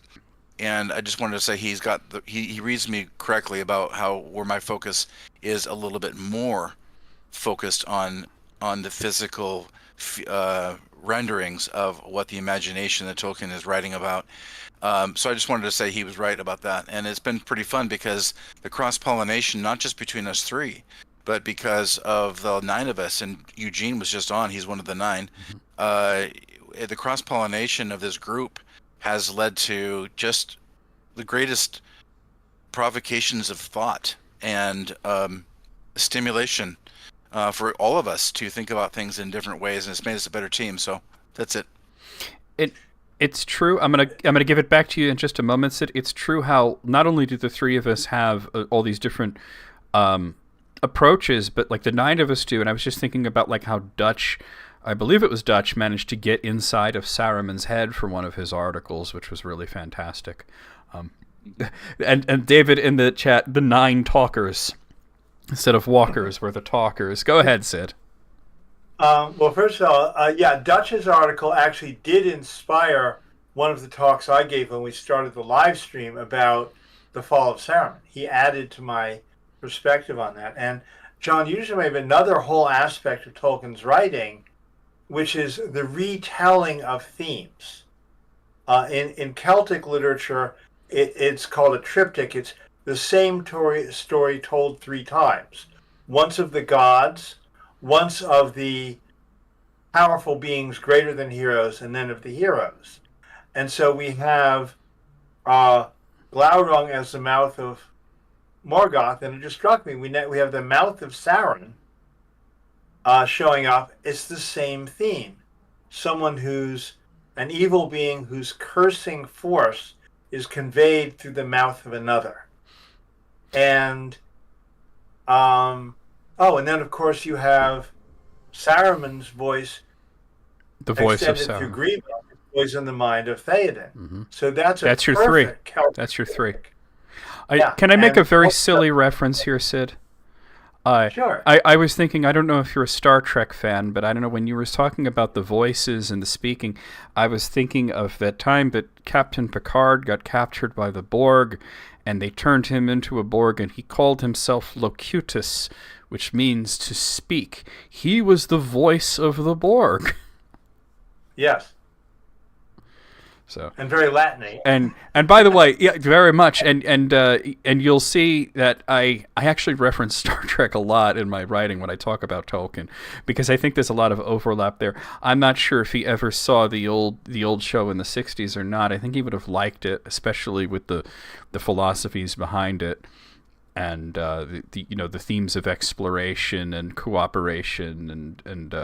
C: And I just wanted to say he reads me correctly about where my focus is a little bit more focused on the physical renderings of what the imagination that Tolkien is writing about. So I just wanted to say he was right about that. And it's been pretty fun because the cross-pollination, not just between us three, but because of the 9 of us, and Eugene was just on, he's one of the 9, the cross-pollination of this group has led to just the greatest provocations of thought and stimulation for all of us to think about things in different ways, and it's made us a better team. So that's it.
A: It's true. I'm gonna give it back to you in just a moment, Sid. It's true how not only do the three of us have all these different approaches, but like the 9 of us do. And I was just thinking about like how Dutch, I believe it was Dutch, managed to get inside of Saruman's head for one of his articles, which was really fantastic. And David in the chat, the 9 talkers instead of walkers were the talkers. Go ahead, Sid.
B: Well, first of all, yeah, Dutch's article actually did inspire one of the talks I gave when we started the live stream about the fall of Sauron. He added to my perspective on that. And John, you usually have another whole aspect of Tolkien's writing, which is the retelling of themes. In Celtic literature, it's called a triptych. It's the same story told three times. Once of the gods, once of the powerful beings greater than heroes, and then of the heroes. And so we have Glaurung as the mouth of Morgoth, and it just struck me. We have the mouth of Sauron showing up. It's the same theme. Someone who's an evil being whose cursing force is conveyed through the mouth of another. And and then of course you have Saruman's voice,
A: the voice of
B: extended through
A: Sauron.
B: Grima, voice in the mind of Theoden.
A: Mm-hmm.
B: So that's
A: your three.
B: Celtic
A: That's your three.
B: Yeah,
A: Can I make a very
B: also-
A: silly reference here, Sid?
B: Sure.
A: I was thinking, I don't know if you're a Star Trek fan, but I don't know, when you were talking about the voices and the speaking, I was thinking of that time that Captain Picard got captured by the Borg, and they turned him into a Borg, and he called himself Locutus, which means to speak. He was the voice of the Borg.
B: Yes.
A: So.
B: And very Latin-y.
A: And by the way, yeah, very much. And you'll see that I actually reference Star Trek a lot in my writing when I talk about Tolkien, because I think there's a lot of overlap there. I'm not sure if he ever saw the old show in the '60s or not. I think he would have liked it, especially with the philosophies behind it, and the themes of exploration and cooperation and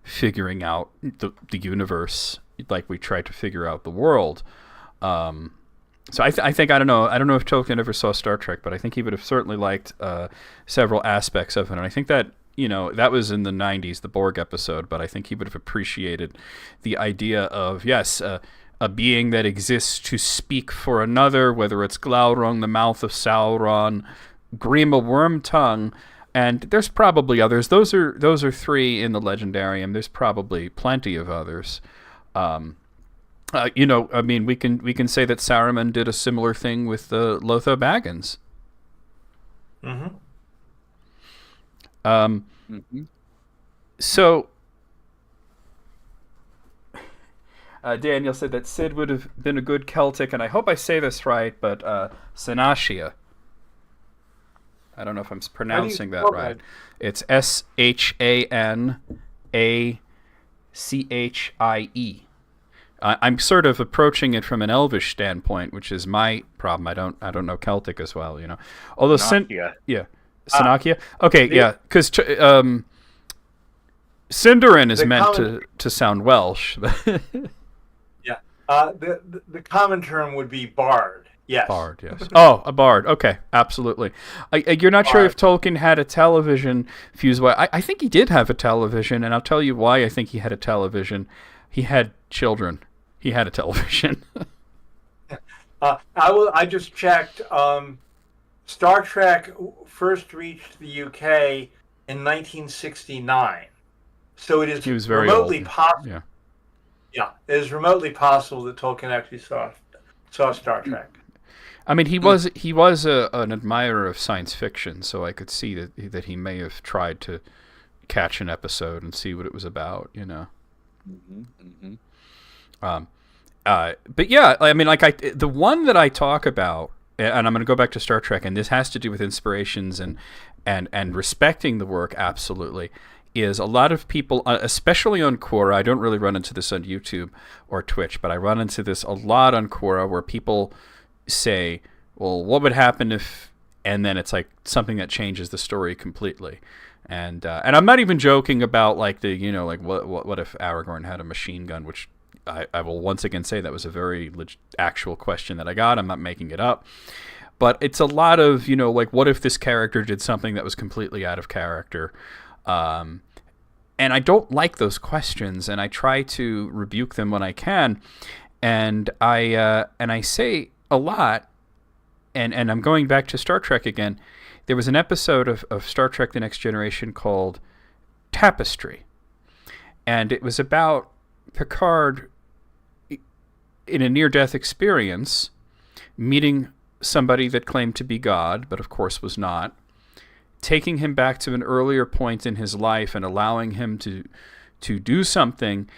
A: figuring out the universe, like we try to figure out the world. So I think I don't know if Tolkien ever saw Star Trek, but I think he would have certainly liked several aspects of it. And I think that that was in the '90s, the Borg episode, but I think he would have appreciated the idea of a being that exists to speak for another, whether it's Glaurung, the mouth of Sauron, Grima Wormtongue, and there's probably others. Those are three in the Legendarium. There's probably plenty of others. I mean, we can say that Saruman did a similar thing with Lothar Baggins.
B: Mm-hmm.
A: So, Daniel said that Sid would have been a good Celtic, and I hope I say this right, but Sanashia. I don't know if I'm pronouncing that right. It's Shanachie. I'm sort of approaching it from an Elvish standpoint, which is my problem. I don't know Celtic as well, Although Sanakia. Okay, yeah, because Sindarin is meant to sound Welsh.
B: Yeah, the common term would be bard. Yes.
A: Bard, yes. Oh, a bard. Okay, absolutely. You're not sure if Tolkien had a television fuse. I think he did have a television, and I'll tell you why I think he had a television. He had children. He had a television.
B: I just checked. Star Trek first reached the UK in 1969, so it is remotely possible. Yeah, it is remotely possible that Tolkien actually saw Star Trek.
A: I mean, he was an admirer of science fiction, so I could see that he may have tried to catch an episode and see what it was about,
C: Mm-hmm. Mm-hmm.
A: But yeah, I mean, the one that I talk about, and I'm going to go back to Star Trek, and this has to do with inspirations and respecting the work, absolutely, is a lot of people, especially on Quora. I don't really run into this on YouTube or Twitch, but I run into this a lot on Quora, where people say, well, what would happen if, and then it's like something that changes the story completely. And I'm not even joking about what if Aragorn had a machine gun, which I will once again say that was a very actual question that I got. I'm not making it up. But it's a lot of, what if this character did something that was completely out of character? And I don't like those questions, and I try to rebuke them when I can. And I say a lot, and I'm going back to Star Trek again. There was an episode of Star Trek The Next Generation called Tapestry. And it was about Picard in a near-death experience meeting somebody that claimed to be God, but of course was not, taking him back to an earlier point in his life and allowing him to do something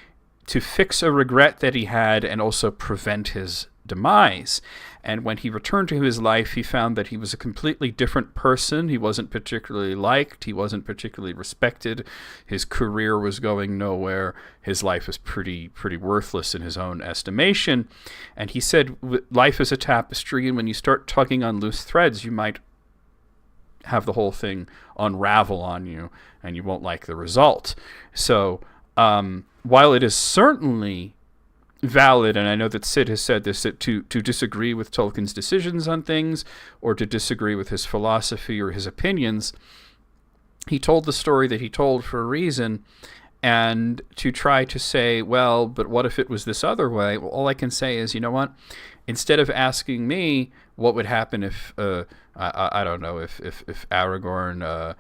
A: to fix a regret that he had and also prevent his demise. And when he returned to his life, he found that he was a completely different person. He wasn't particularly liked. He wasn't particularly respected. His career was going nowhere. His life was pretty worthless in his own estimation. And he said, life is a tapestry, and when you start tugging on loose threads, you might have the whole thing unravel on you, and you won't like the result. So while it is certainly valid, and I know that Sid has said this, that to disagree with Tolkien's decisions on things or to disagree with his philosophy or his opinions, he told the story that he told for a reason, and to try to say, well, but what if it was this other way? Well, all I can say is, you know what? Instead of asking me what would happen if, I don't know, if Aragorn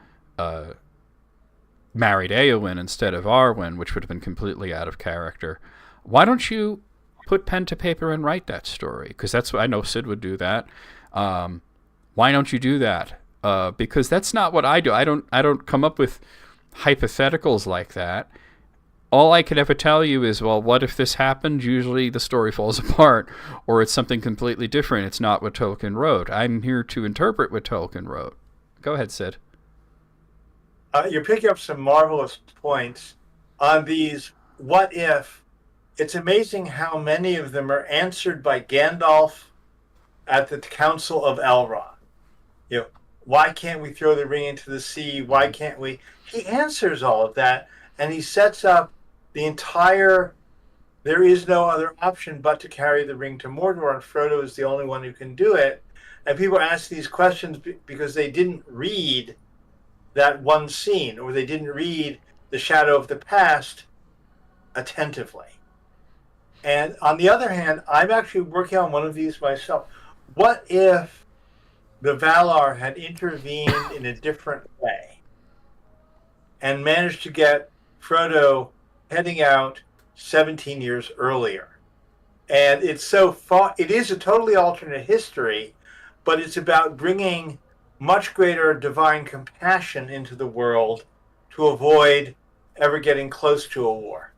A: married Éowyn instead of Arwen, which would have been completely out of character, why don't you put pen to paper and write that story? Because that's what I know Sid would do that. Why don't you do that? Because that's not what I do. I don't come up with hypotheticals like that. All I could ever tell you is, well, what if this happened? Usually the story falls apart, or it's something completely different. It's not what Tolkien wrote. I'm here to interpret what Tolkien wrote. Go ahead, Sid.
B: You're picking up some marvelous points on these what if. It's amazing how many of them are answered by Gandalf at the Council of Elrond. You know, why can't we throw the ring into the sea? Why can't we? He answers all of that, and he sets up the entire, there is no other option but to carry the ring to Mordor, and Frodo is the only one who can do it. And people ask these questions because they didn't read that one scene, or they didn't read The Shadow of the Past attentively. And on the other hand, I'm actually working on one of these myself. What if the Valar had intervened in a different way and managed to get Frodo heading out 17 years earlier? And it's so far, it is a totally alternate history, but it's about bringing much greater divine compassion into the world to avoid ever getting close to a war.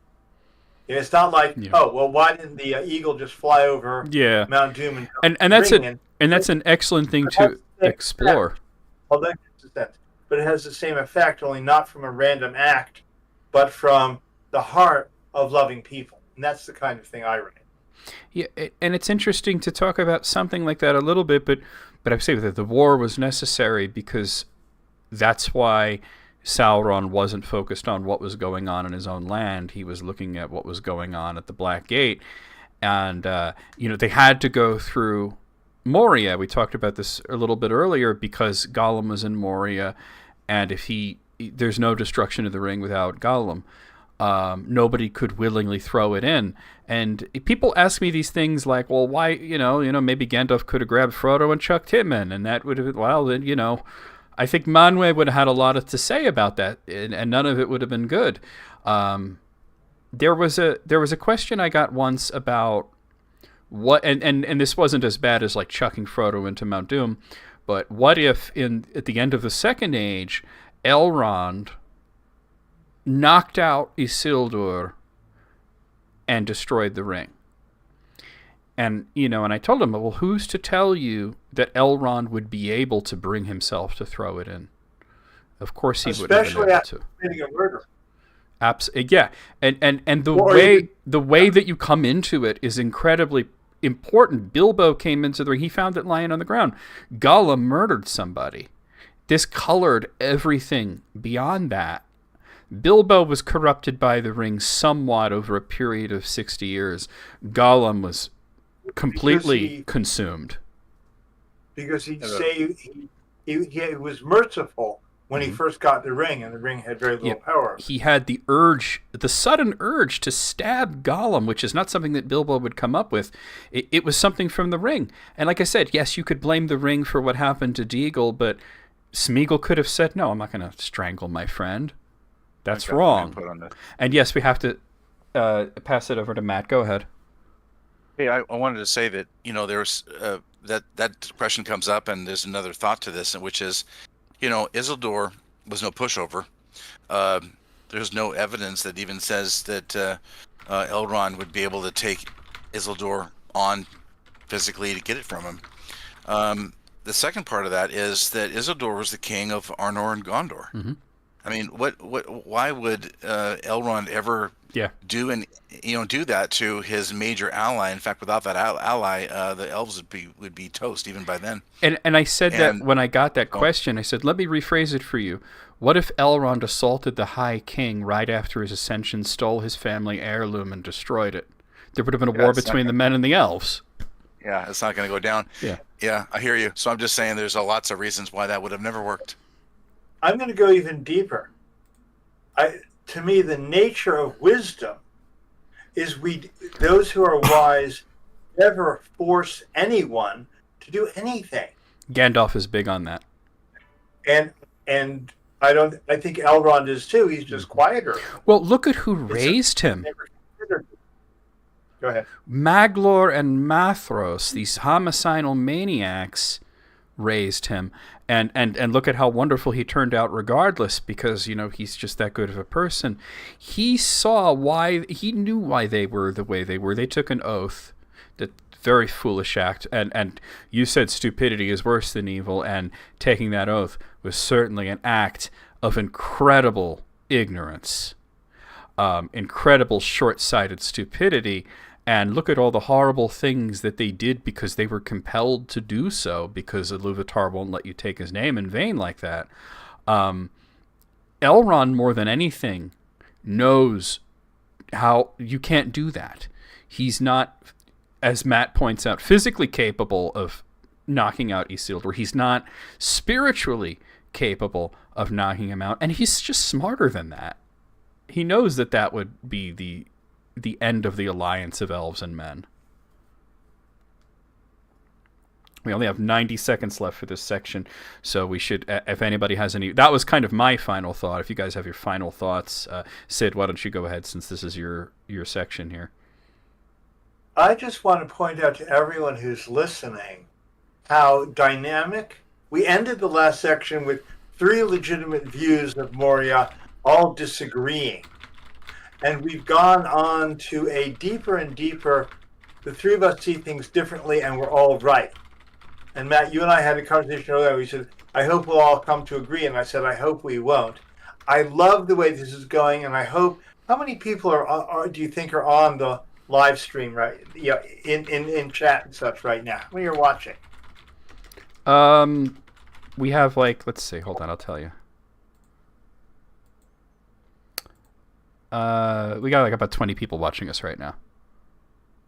B: It's not like, oh, well, why didn't the eagle just fly over Mount Doom
A: and that's that's an excellent thing to explore.
B: Well, that makes sense. But it has the same effect, only not from a random act, but from the heart of loving people. And that's the kind of thing I write.
A: Yeah, and it's interesting to talk about something like that a little bit, but I say that the war was necessary because that's why Sauron wasn't focused on what was going on in his own land. He was looking at what was going on at the Black Gate. And, they had to go through Moria. We talked about this a little bit earlier because Gollum was in Moria. And if there's no destruction of the ring without Gollum. Nobody could willingly throw it in. And people ask me these things like, well, why, maybe Gandalf could have grabbed Frodo and chucked him in. And that would have, well, then, I think Manwë would have had a lot to say about that, and none of it would have been good. There was a question I got once about what, and this wasn't as bad as like chucking Frodo into Mount Doom, but what if at the end of the Second Age, Elrond knocked out Isildur and destroyed the ring? And, and I told him, well, who's to tell you that Elrond would be able to bring himself to throw it in? Of course he would have been able to.
B: Especially after committing a murder.
A: Yeah. And the way that you come into it is incredibly important. Bilbo came into the ring. He found it lying on the ground. Gollum murdered somebody. This colored everything beyond that. Bilbo was corrupted by the ring somewhat over a period of 60 years. Gollum was completely consumed.
B: Because he was merciful when he first got the ring, and the ring had very little power.
A: He had the sudden urge to stab Gollum, which is not something that Bilbo would come up with. It was something from the ring. And like I said, yes, you could blame the ring for what happened to Déagol, but Sméagol could have said, no, I'm not going to strangle my friend. That's
C: I've got
A: wrong.
C: input on this.
A: And yes, we have to pass it over to Matt. Go ahead.
C: Hey, I wanted to say that, there's that question comes up, and there's another thought to this, which is, Isildur was no pushover. There's no evidence that even says that Elrond would be able to take Isildur on physically to get it from him. The second part of that is that Isildur was the king of Arnor and Gondor.
A: Mm-hmm.
C: I mean, why would Elrond ever do that to his major ally? In fact, without that ally, the elves would be toast even by then.
A: And I said that when I got that question, I said, let me rephrase it for you. What if Elrond assaulted the High King right after his ascension, stole his family heirloom, and destroyed it? There would have been a war between the men and the elves.
C: Yeah, it's not going to go down. Yeah, I hear you. So I'm just saying there's lots of reasons why that would have never worked.
B: I'm going to go even deeper. To me, the nature of wisdom is those who are wise never force anyone to do anything.
A: Gandalf is big on that.
B: And I think Elrond is too. He's just quieter.
A: Well, look at who raised him.
B: Go ahead.
A: Maglor and Mathros, these homicidal maniacs, raised him. And look at how wonderful he turned out regardless, because, he's just that good of a person. He knew why they were the way they were. They took an oath, that very foolish act. And you said stupidity is worse than evil, and taking that oath was certainly an act of incredible ignorance, incredible short-sighted stupidity. And look at all the horrible things that they did because they were compelled to do so, because Iluvatar won't let you take his name in vain like that. Elrond, more than anything, knows how you can't do that. He's not, as Matt points out, physically capable of knocking out Isildur. He's not spiritually capable of knocking him out. And he's just smarter than that. He knows that would be the end of the alliance of elves and men. We only have 90 seconds left for this section, so we should, if anybody has any... That was kind of my final thought. If you guys have your final thoughts, Sid, why don't you go ahead, since this is your section here.
B: I just want to point out to everyone who's listening how dynamic... We ended the last section with 3 legitimate views of Moria, all disagreeing. And we've gone on to a deeper and deeper, the 3 of us see things differently and we're all right. And Matt, you and I had a conversation earlier. We said, I hope we'll all come to agree. And I said, I hope we won't. I love the way this is going. And I hope, how many people do you think are on the live stream right? Yeah, in chat and such right now? How many are watching?
A: We have let's see, hold on, I'll tell you. We got about 20 people watching us right now.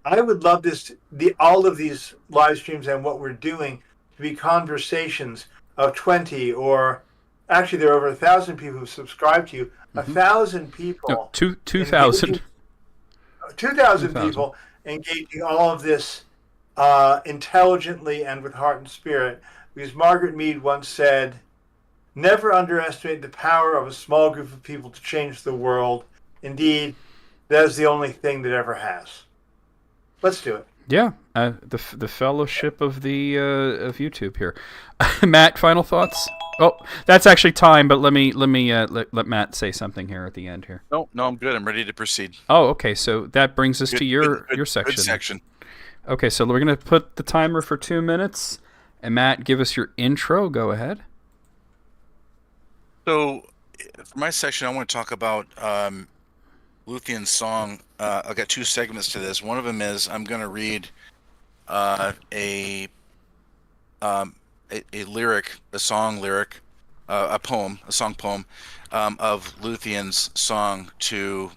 B: I would love all of these live streams and what we're doing to be conversations of 20, or actually there are over 1,000 people who subscribe to you. 1,000 people.
A: No, 2,000.
B: 2,000 people engaging all of this intelligently and with heart and spirit. Because Margaret Mead once said, never underestimate the power of a small group of people to change the world. Indeed, that is the only thing that ever has. Let's do it.
A: Yeah, the fellowship of the of YouTube here. Matt, final thoughts? Oh, that's actually time, but let let Matt say something here at the end here.
C: No, I'm good. I'm ready to proceed.
A: Oh, okay. So that brings us to your section.
C: Good section.
A: Okay, so we're gonna put the timer for 2 minutes, and Matt, give us your intro. Go ahead.
C: So, for my section, I want to talk about Luthien's song. I've got 2 segments to this. One of them is I'm going to read a song poem of Luthien's song to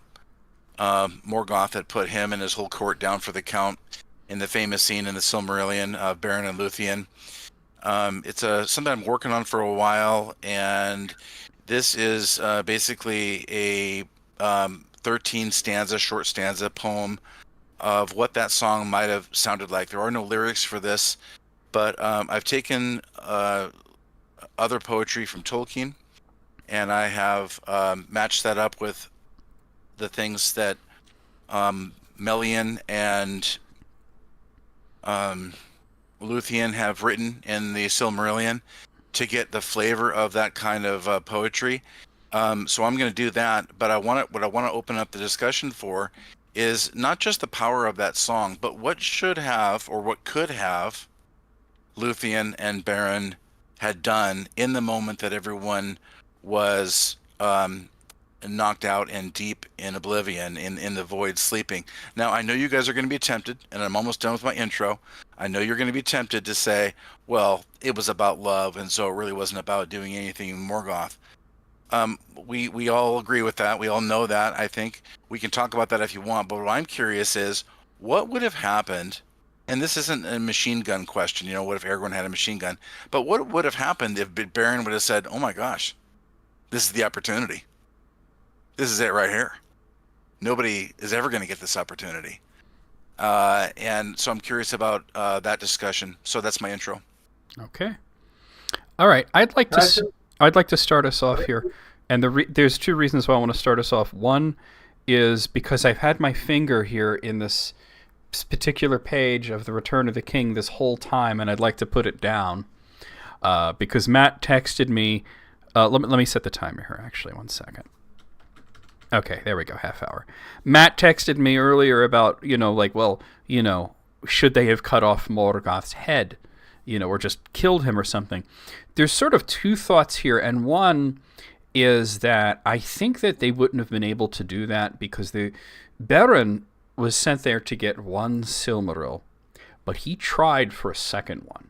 C: Morgoth that put him and his whole court down for the count in the famous scene in the Silmarillion of Beren and Luthien. It's something I'm working on for a while, and this is basically a 13 short stanza poem of what that song might have sounded like. There are no lyrics for this, but I've taken other poetry from Tolkien and I have matched that up with the things that Melian and Luthien have written in the Silmarillion to get the flavor of that kind of poetry. So I'm going to do that, but what I want to open up the discussion for is not just the power of that song, but what should have or what could have Luthien and Beren had done in the moment that everyone was knocked out and deep in oblivion, in the void, sleeping. Now, I know you guys are going to be tempted, and I'm almost done with my intro. I know you're going to be tempted to say, well, it was about love, and so it really wasn't about doing anything in Morgoth. We all agree with that. We all know that. I think we can talk about that if you want, but what I'm curious is, what would have happened, and this isn't a machine gun question, what if Aragorn had a machine gun, but what would have happened if Beren would have said, oh my gosh, this is the opportunity. This is it right here. Nobody is ever going to get this opportunity. And so I'm curious about that discussion. So that's my intro.
A: Okay. All right. I'd like to start us off here. And there's two reasons why I want to start us off. One is because I've had my finger here in this particular page of The Return of the King this whole time, and I'd like to put it down because Matt texted me. Let me set the timer here, actually. 1 second. Okay, there we go, half hour. Matt texted me earlier about, should they have cut off Morgoth's head, or just killed him or something. There's sort of two thoughts here, and one is that I think that they wouldn't have been able to do that because Beren was sent there to get one Silmaril, but he tried for a second one.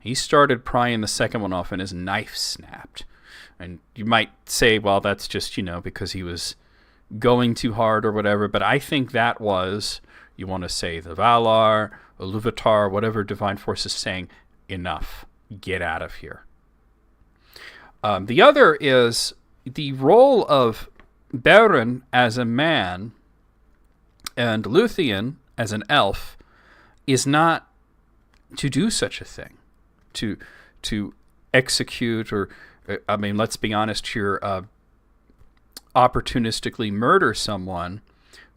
A: He started prying the second one off and his knife snapped. And you might say, well, that's just, because he was going too hard or whatever. But I think that was, you want to say the Valar, or Iluvatar, whatever divine force is saying, enough. Get out of here. The other is the role of Beren as a man and Luthien as an elf is not to do such a thing. To execute or... let's be honest here, opportunistically murder someone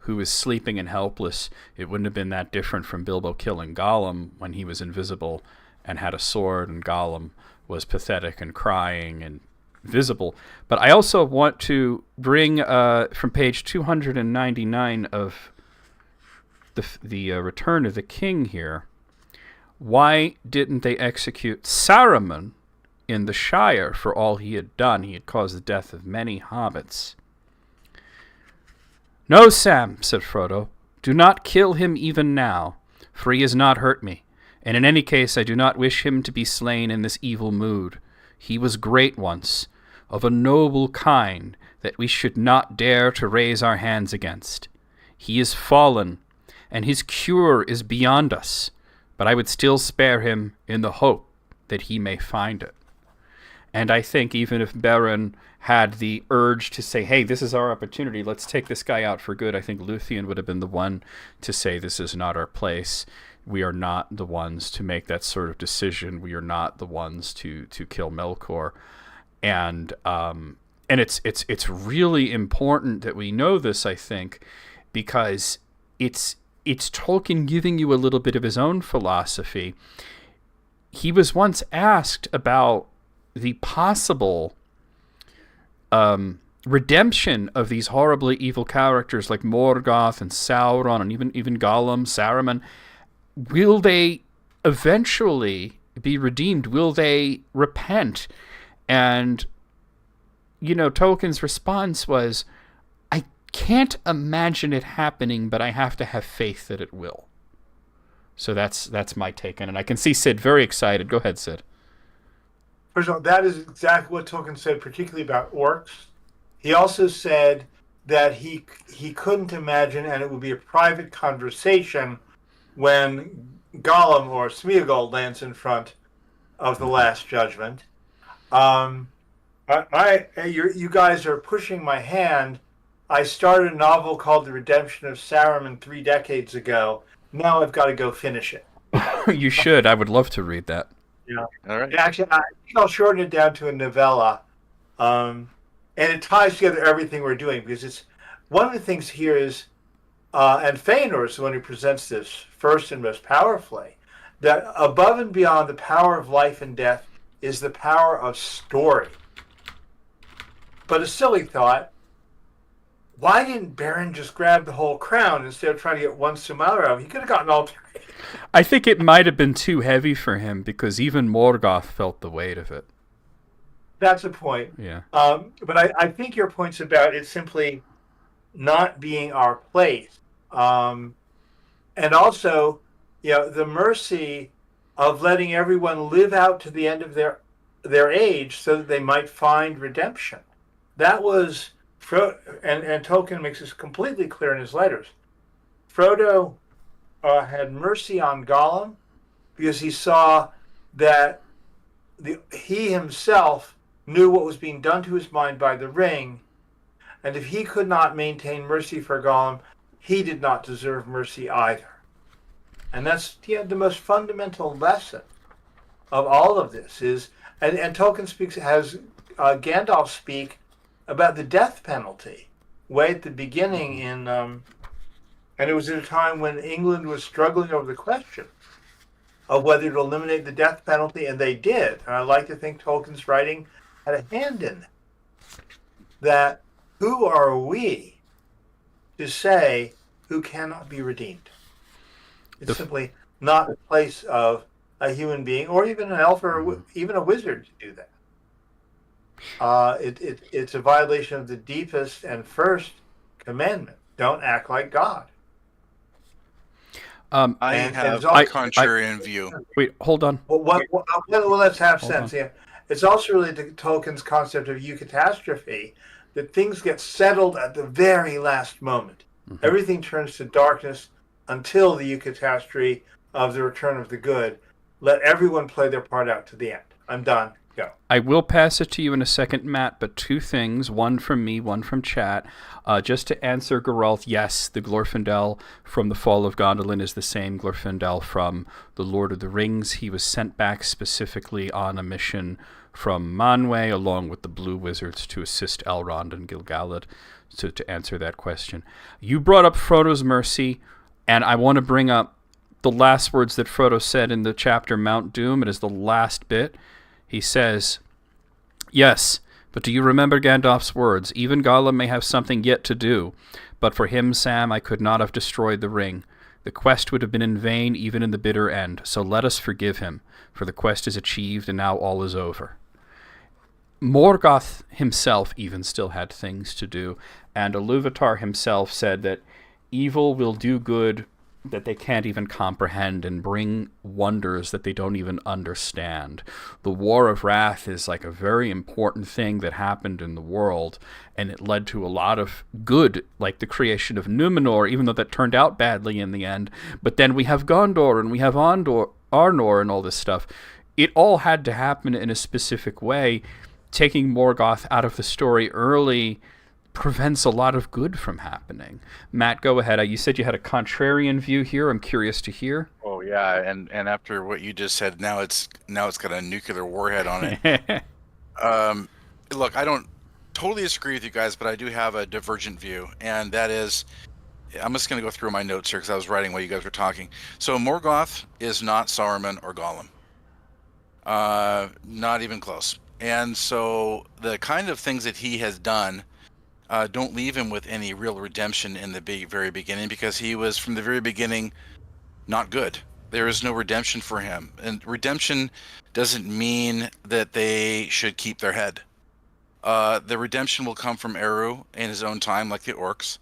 A: who is sleeping and helpless. It wouldn't have been that different from Bilbo killing Gollum when he was invisible and had a sword, and Gollum was pathetic and crying and visible. But I also want to bring from page 299 of the Return of the King here, why didn't they execute Saruman in the Shire for all he had done? He had caused the death of many hobbits. No, Sam, said Frodo, do not kill him even now, for he has not hurt me, and in any case I do not wish him to be slain in this evil mood. He was great once, of a noble kind that we should not dare to raise our hands against. He is fallen, and his cure is beyond us, but I would still spare him in the hope that he may find it. And I think even if Beren had the urge to say, hey, this is our opportunity, let's take this guy out for good, I think Luthien would have been the one to say, this is not our place. We are not the ones to make that sort of decision. We are not the ones to kill Melkor. And it's really important that we know this, I think, because it's Tolkien giving you a little bit of his own philosophy. He was once asked about the possible redemption of these horribly evil characters like Morgoth and Sauron and even Gollum, Saruman. Will they eventually be redeemed? Will they repent? And, Tolkien's response was, I can't imagine it happening, but I have to have faith that it will. So that's my take on it. I can see Sid very excited. Go ahead, Sid.
B: First of all, that is exactly what Tolkien said, particularly about orcs. He also said that he couldn't imagine, and it would be a private conversation when Gollum or Smeagol lands in front of the Last Judgment. You guys are pushing my hand. I started a novel called The Redemption of Saruman 3 decades ago. Now I've got to go finish it.
A: You should. I would love to read that.
B: Yeah.
C: All right.
B: Actually, I think I'll shorten it down to a novella. And it ties together everything we're doing, because it's one of the things here is, and Feanor is the one who presents this first and most powerfully, that above and beyond the power of life and death is the power of story. But a silly thought, why didn't Beren just grab the whole crown instead of trying to get one Silmaril out of it? He could have gotten all three.
A: I think it might have been too heavy for him, because even Morgoth felt the weight of it.
B: That's a point.
A: Yeah.
B: But I think your point's about it simply not being our place. And also, the mercy of letting everyone live out to the end of their age so that they might find redemption. That was, and Tolkien makes this completely clear in his letters. Frodo had mercy on Gollum because he saw that he himself knew what was being done to his mind by the ring, and if he could not maintain mercy for Gollum, he did not deserve mercy either. And that's the most fundamental lesson of all of this is, and Tolkien has Gandalf speak about the death penalty way at the beginning and it was at a time when England was struggling over the question of whether to eliminate the death penalty, and they did. And I like to think Tolkien's writing had a hand in it. That who are we to say who cannot be redeemed? It's simply not the place of a human being or even an elf or even a wizard to do that. It's a violation of the deepest and first commandment. Don't act like God.
C: I have a contrarian view.
A: Wait, hold on.
B: Well, let's have sense. Yeah, it's also related to Tolkien's concept of eucatastrophe, that things get settled at the very last moment. Mm-hmm. Everything turns to darkness until the eucatastrophe of the return of the good. Let everyone play their part out to the end. I'm done. Go.
A: I will pass it to you in a second, Matt, but two things, one from me, one from chat. Just to answer Geralt, yes, the Glorfindel from the Fall of Gondolin is the same Glorfindel from The Lord of the Rings. He was sent back specifically on a mission from Manwë, along with the Blue Wizards, to assist Elrond and Gil-galad to answer that question. You brought up Frodo's mercy, and I want to bring up the last words that Frodo said in the chapter Mount Doom. It is the last bit. He says, "Yes, but do you remember Gandalf's words? Even Gollum may have something yet to do. But for him, Sam, I could not have destroyed the ring. The quest would have been in vain even in the bitter end. So let us forgive him, for the quest is achieved and now all is over." Morgoth himself even still had things to do, and Iluvatar himself said that evil will do good that they can't even comprehend and bring wonders that they don't even understand. The War of Wrath is like a very important thing that happened in the world, and it led to a lot of good, like the creation of Numenor, even though that turned out badly in the end. But then we have Gondor and we have Arnor and all this stuff. It all had to happen in a specific way. Taking Morgoth out of the story early prevents a lot of good from happening. Matt, go ahead. You said you had a contrarian view here. I'm curious to hear.
C: Oh yeah, and after what you just said, now it's got a nuclear warhead on it. Look, I don't totally disagree with you guys, but I do have a divergent view, and that is, I'm just going to go through my notes here because I was writing while you guys were talking. So Morgoth is not Saruman or Gollum. Not even close. And so the kind of things that he has done don't leave him with any real redemption in the very beginning, because he was from the very beginning not good. There is no redemption for him. And redemption doesn't mean that they should keep their head. The redemption will come from Eru in his own time, like the orcs.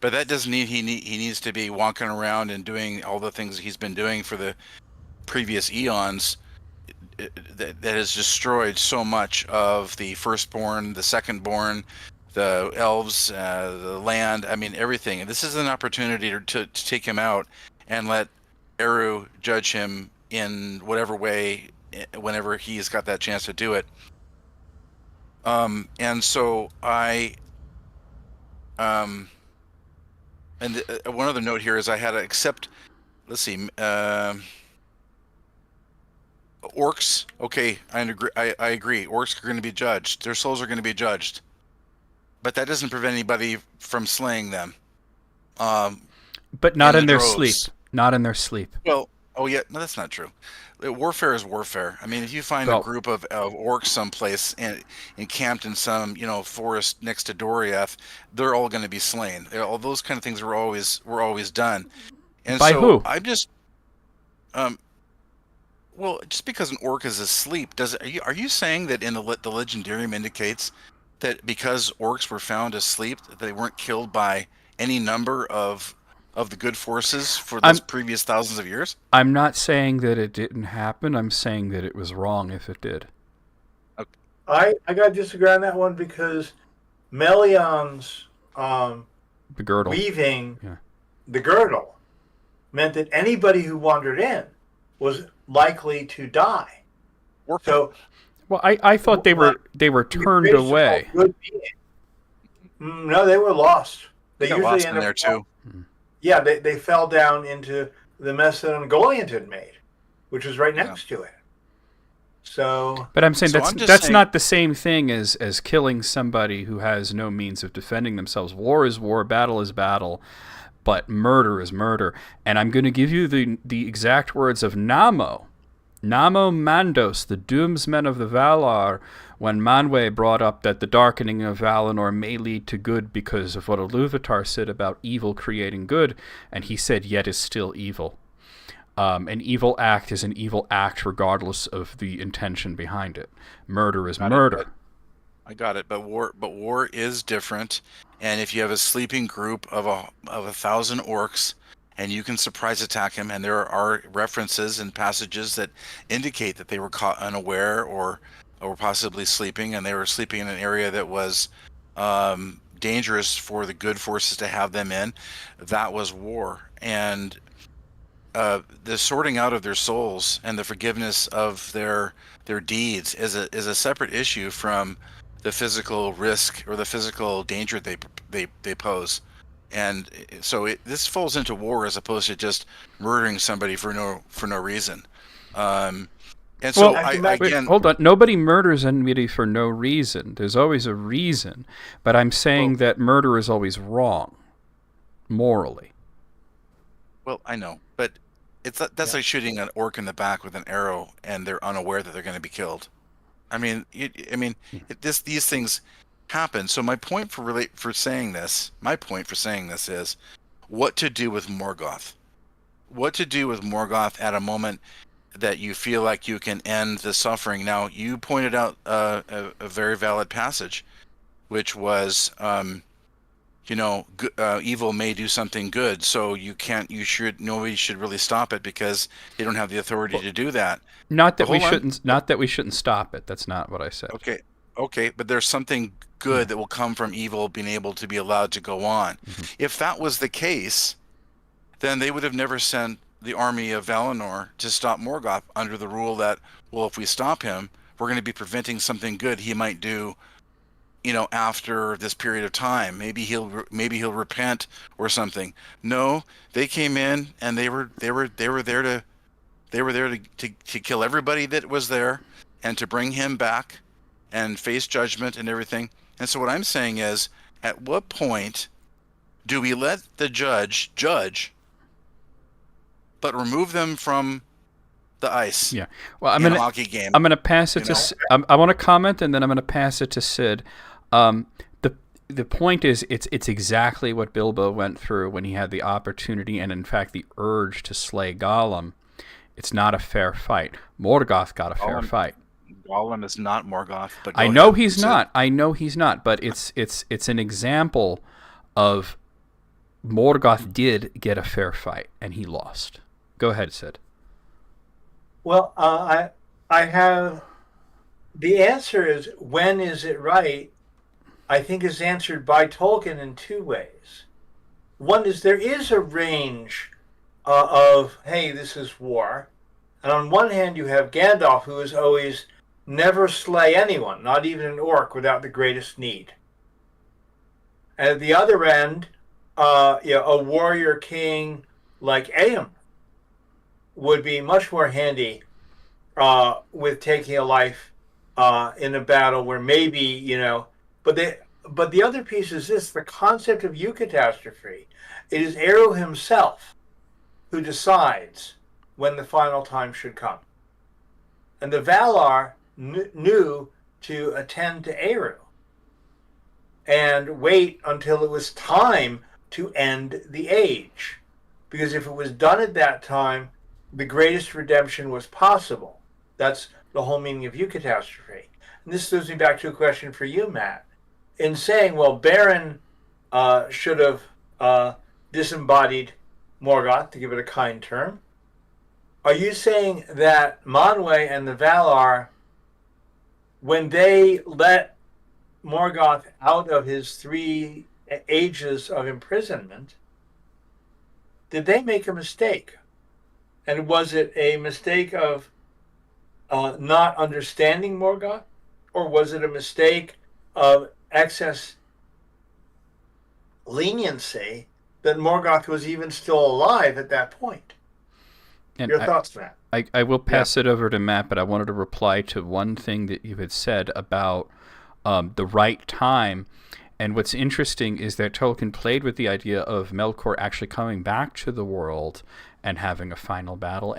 C: But that doesn't mean he needs to be walking around and doing all the things he's been doing for the previous eons that has destroyed so much of the firstborn, the secondborn, the elves, the land, I mean, everything. And this is an opportunity to take him out and let Eru judge him in whatever way, whenever he's got that chance to do it. And so I, and one other note here is I had to accept, let's see, orcs. Okay, I agree. I agree. Orcs are going to be judged. Their souls are going to be judged, but that doesn't prevent anybody from slaying them.
A: But not in
C: the
A: their
C: droves.
A: sleep. Not in their sleep.
C: Well, oh yeah, no, that's not true. Warfare is warfare. I mean, if you find a group of orcs someplace and encamped in some forest next to Doriath, they're all going to be slain. All those kind of things were always done. And
A: by
C: so
A: who?
C: I'm just, well, just because an orc is asleep, are you saying that in the legendarium indicates that because orcs were found asleep, that they weren't killed by any number of the good forces for those previous thousands of years?
A: I'm not saying that it didn't happen. I'm saying that it was wrong if it did.
B: Okay. I got to disagree on that one because Melion's
A: the girdle.
B: weaving the girdle meant that anybody who wandered in was likely to die. So,
A: well, I thought they were turned away.
B: No, they were lost. They
C: got
B: usually
C: lost
B: end
C: in there too.
B: Yeah, they fell down into the mess that Ungoliant had made, which was right next to it. So,
A: but I'm saying
C: that's
A: saying, not the same thing as killing somebody who has no means of defending themselves. War is war, battle is battle, but murder is murder. And I'm going to give you the exact words of Namo Mandos, the doomsmen of the Valar, when Manwë brought up that the darkening of Valinor may lead to good because of what Iluvatar said about evil creating good, and he said, yet is still evil. An evil act is an evil act regardless of the intention behind it. Murder is murder.
C: I got it, but war is different, and if you have a sleeping group of 1,000 orcs, and you can surprise attack him, and there are references and passages that indicate that they were caught unaware or possibly sleeping, and they were sleeping in an area that was dangerous for the good forces to have them in. That was war, and the sorting out of their souls and the forgiveness of their deeds is a separate issue from the physical risk or the physical danger they pose. And so this falls into war as opposed to just murdering somebody for no reason. And so
A: wait, hold on. Nobody murders anybody for no reason. There's always a reason. But I'm saying that murder is always wrong, morally. Well,
C: I know, but that's like shooting an orc in the back with an arrow, and they're unaware that they're going to be killed. I mean, these things happen. So my point for saying this is what to do with Morgoth. What to do with Morgoth at a moment that you feel like you can end the suffering. Now, you pointed out a very valid passage, which was, evil may do something good, so nobody should really stop it because they don't have the authority to do that.
A: Not that we shouldn't stop it. That's not what I said.
C: Okay, but there's something good that will come from evil being able to be allowed to go on. Mm-hmm. If that was the case, then they would have never sent the army of Valinor to stop Morgoth under the rule that, well, if we stop him, we're going to be preventing something good he might do, after this period of time. Maybe he'll repent or something. No, they came in and they were there to kill everybody that was there and to bring him back and face judgment and everything. And so what I'm saying is, at what point do we let the judge, but remove them from the ice?
A: Yeah. Well,
C: in a hockey game.
A: I'm going to pass it to. I want to comment, and then I'm going to pass it to Sid. The point is, it's exactly what Bilbo went through when he had the opportunity and, in fact, the urge to slay Gollum. It's not a fair fight. Morgoth got a fair fight.
C: Gollum is not Morgoth. But
A: I know he's not. But it's an example of Morgoth did get a fair fight and he lost. Go ahead, Sid.
B: Well, I have the answer is when is it right? I think is answered by Tolkien in two ways. One is there is a range of, hey, this is war. And on one hand, you have Gandalf, who is always never slay anyone, not even an orc, without the greatest need. And at the other end, a warrior king like Eomer would be much more handy with taking a life in a battle where maybe, but the other piece is this: the concept of eucatastrophe. It is Eru himself who decides when the final time should come, and the Valar knew to attend to Eru and wait until it was time to end the age, because if it was done at that time, the greatest redemption was possible. That's the whole meaning of eucatastrophe. And this leads me back to a question for you, Matt. In saying, well, Beren should have disembodied Morgoth, to give it a kind term, are you saying that Manwë and the Valar, when they let Morgoth out of his 3 ages of imprisonment, did they make a mistake? And was it a mistake of not understanding Morgoth, or was it a mistake of excess leniency that Morgoth was even still alive at that point?
A: And
B: Your thoughts, Matt?
A: I will pass it over to Matt, but I wanted to reply to one thing that you had said about the right time. And what's interesting is that Tolkien played with the idea of Melkor actually coming back to the world and having a final battle.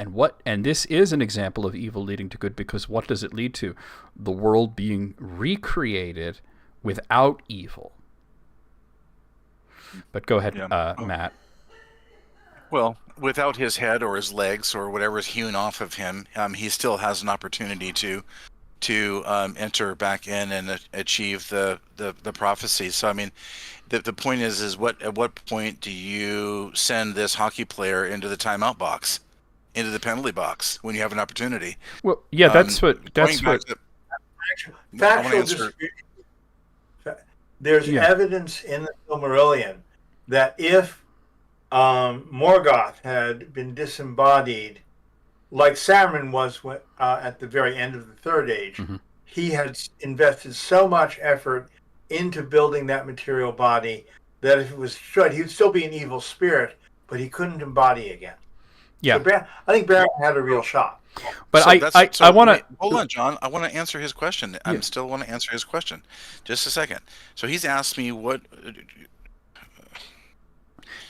A: And this is an example of evil leading to good, because what does it lead to? The world being recreated without evil. But go ahead, Matt.
C: Well, without his head or his legs or whatever is hewn off of him, he still has an opportunity to enter back in and achieve the prophecy. So I mean, the point is at what point do you send this hockey player into the timeout box, into the penalty box, when you have an opportunity?
A: Well, yeah, that's what.
B: Factual dispute. There's evidence in the Silmarillion that if Morgoth had been disembodied, like Sauron was at the very end of the Third Age, he had invested so much effort into building that material body that if it was destroyed, he would still be an evil spirit, but he couldn't embody again.
A: Yeah,
B: so I think Beren had a real shot.
A: But I want to
C: hold on, John. I want to answer his question. I still want to answer his question. Just a second. So he's asked me what.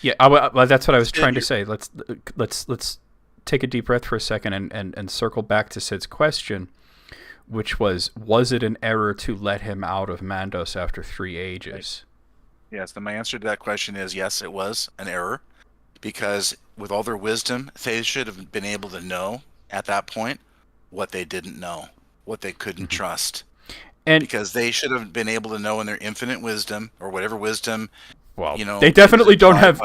A: Yeah, well, that's what I was trying to say. Let's take a deep breath for a second and circle back to Sid's question, which was it an error to let him out of Mandos after 3 ages?
C: Yes, then my answer to that question is yes, it was an error, because with all their wisdom, they should have been able to know at that point what they didn't know, what they couldn't trust. And because they should have been able to know in their infinite wisdom, or whatever wisdom.
A: Well, they definitely don't have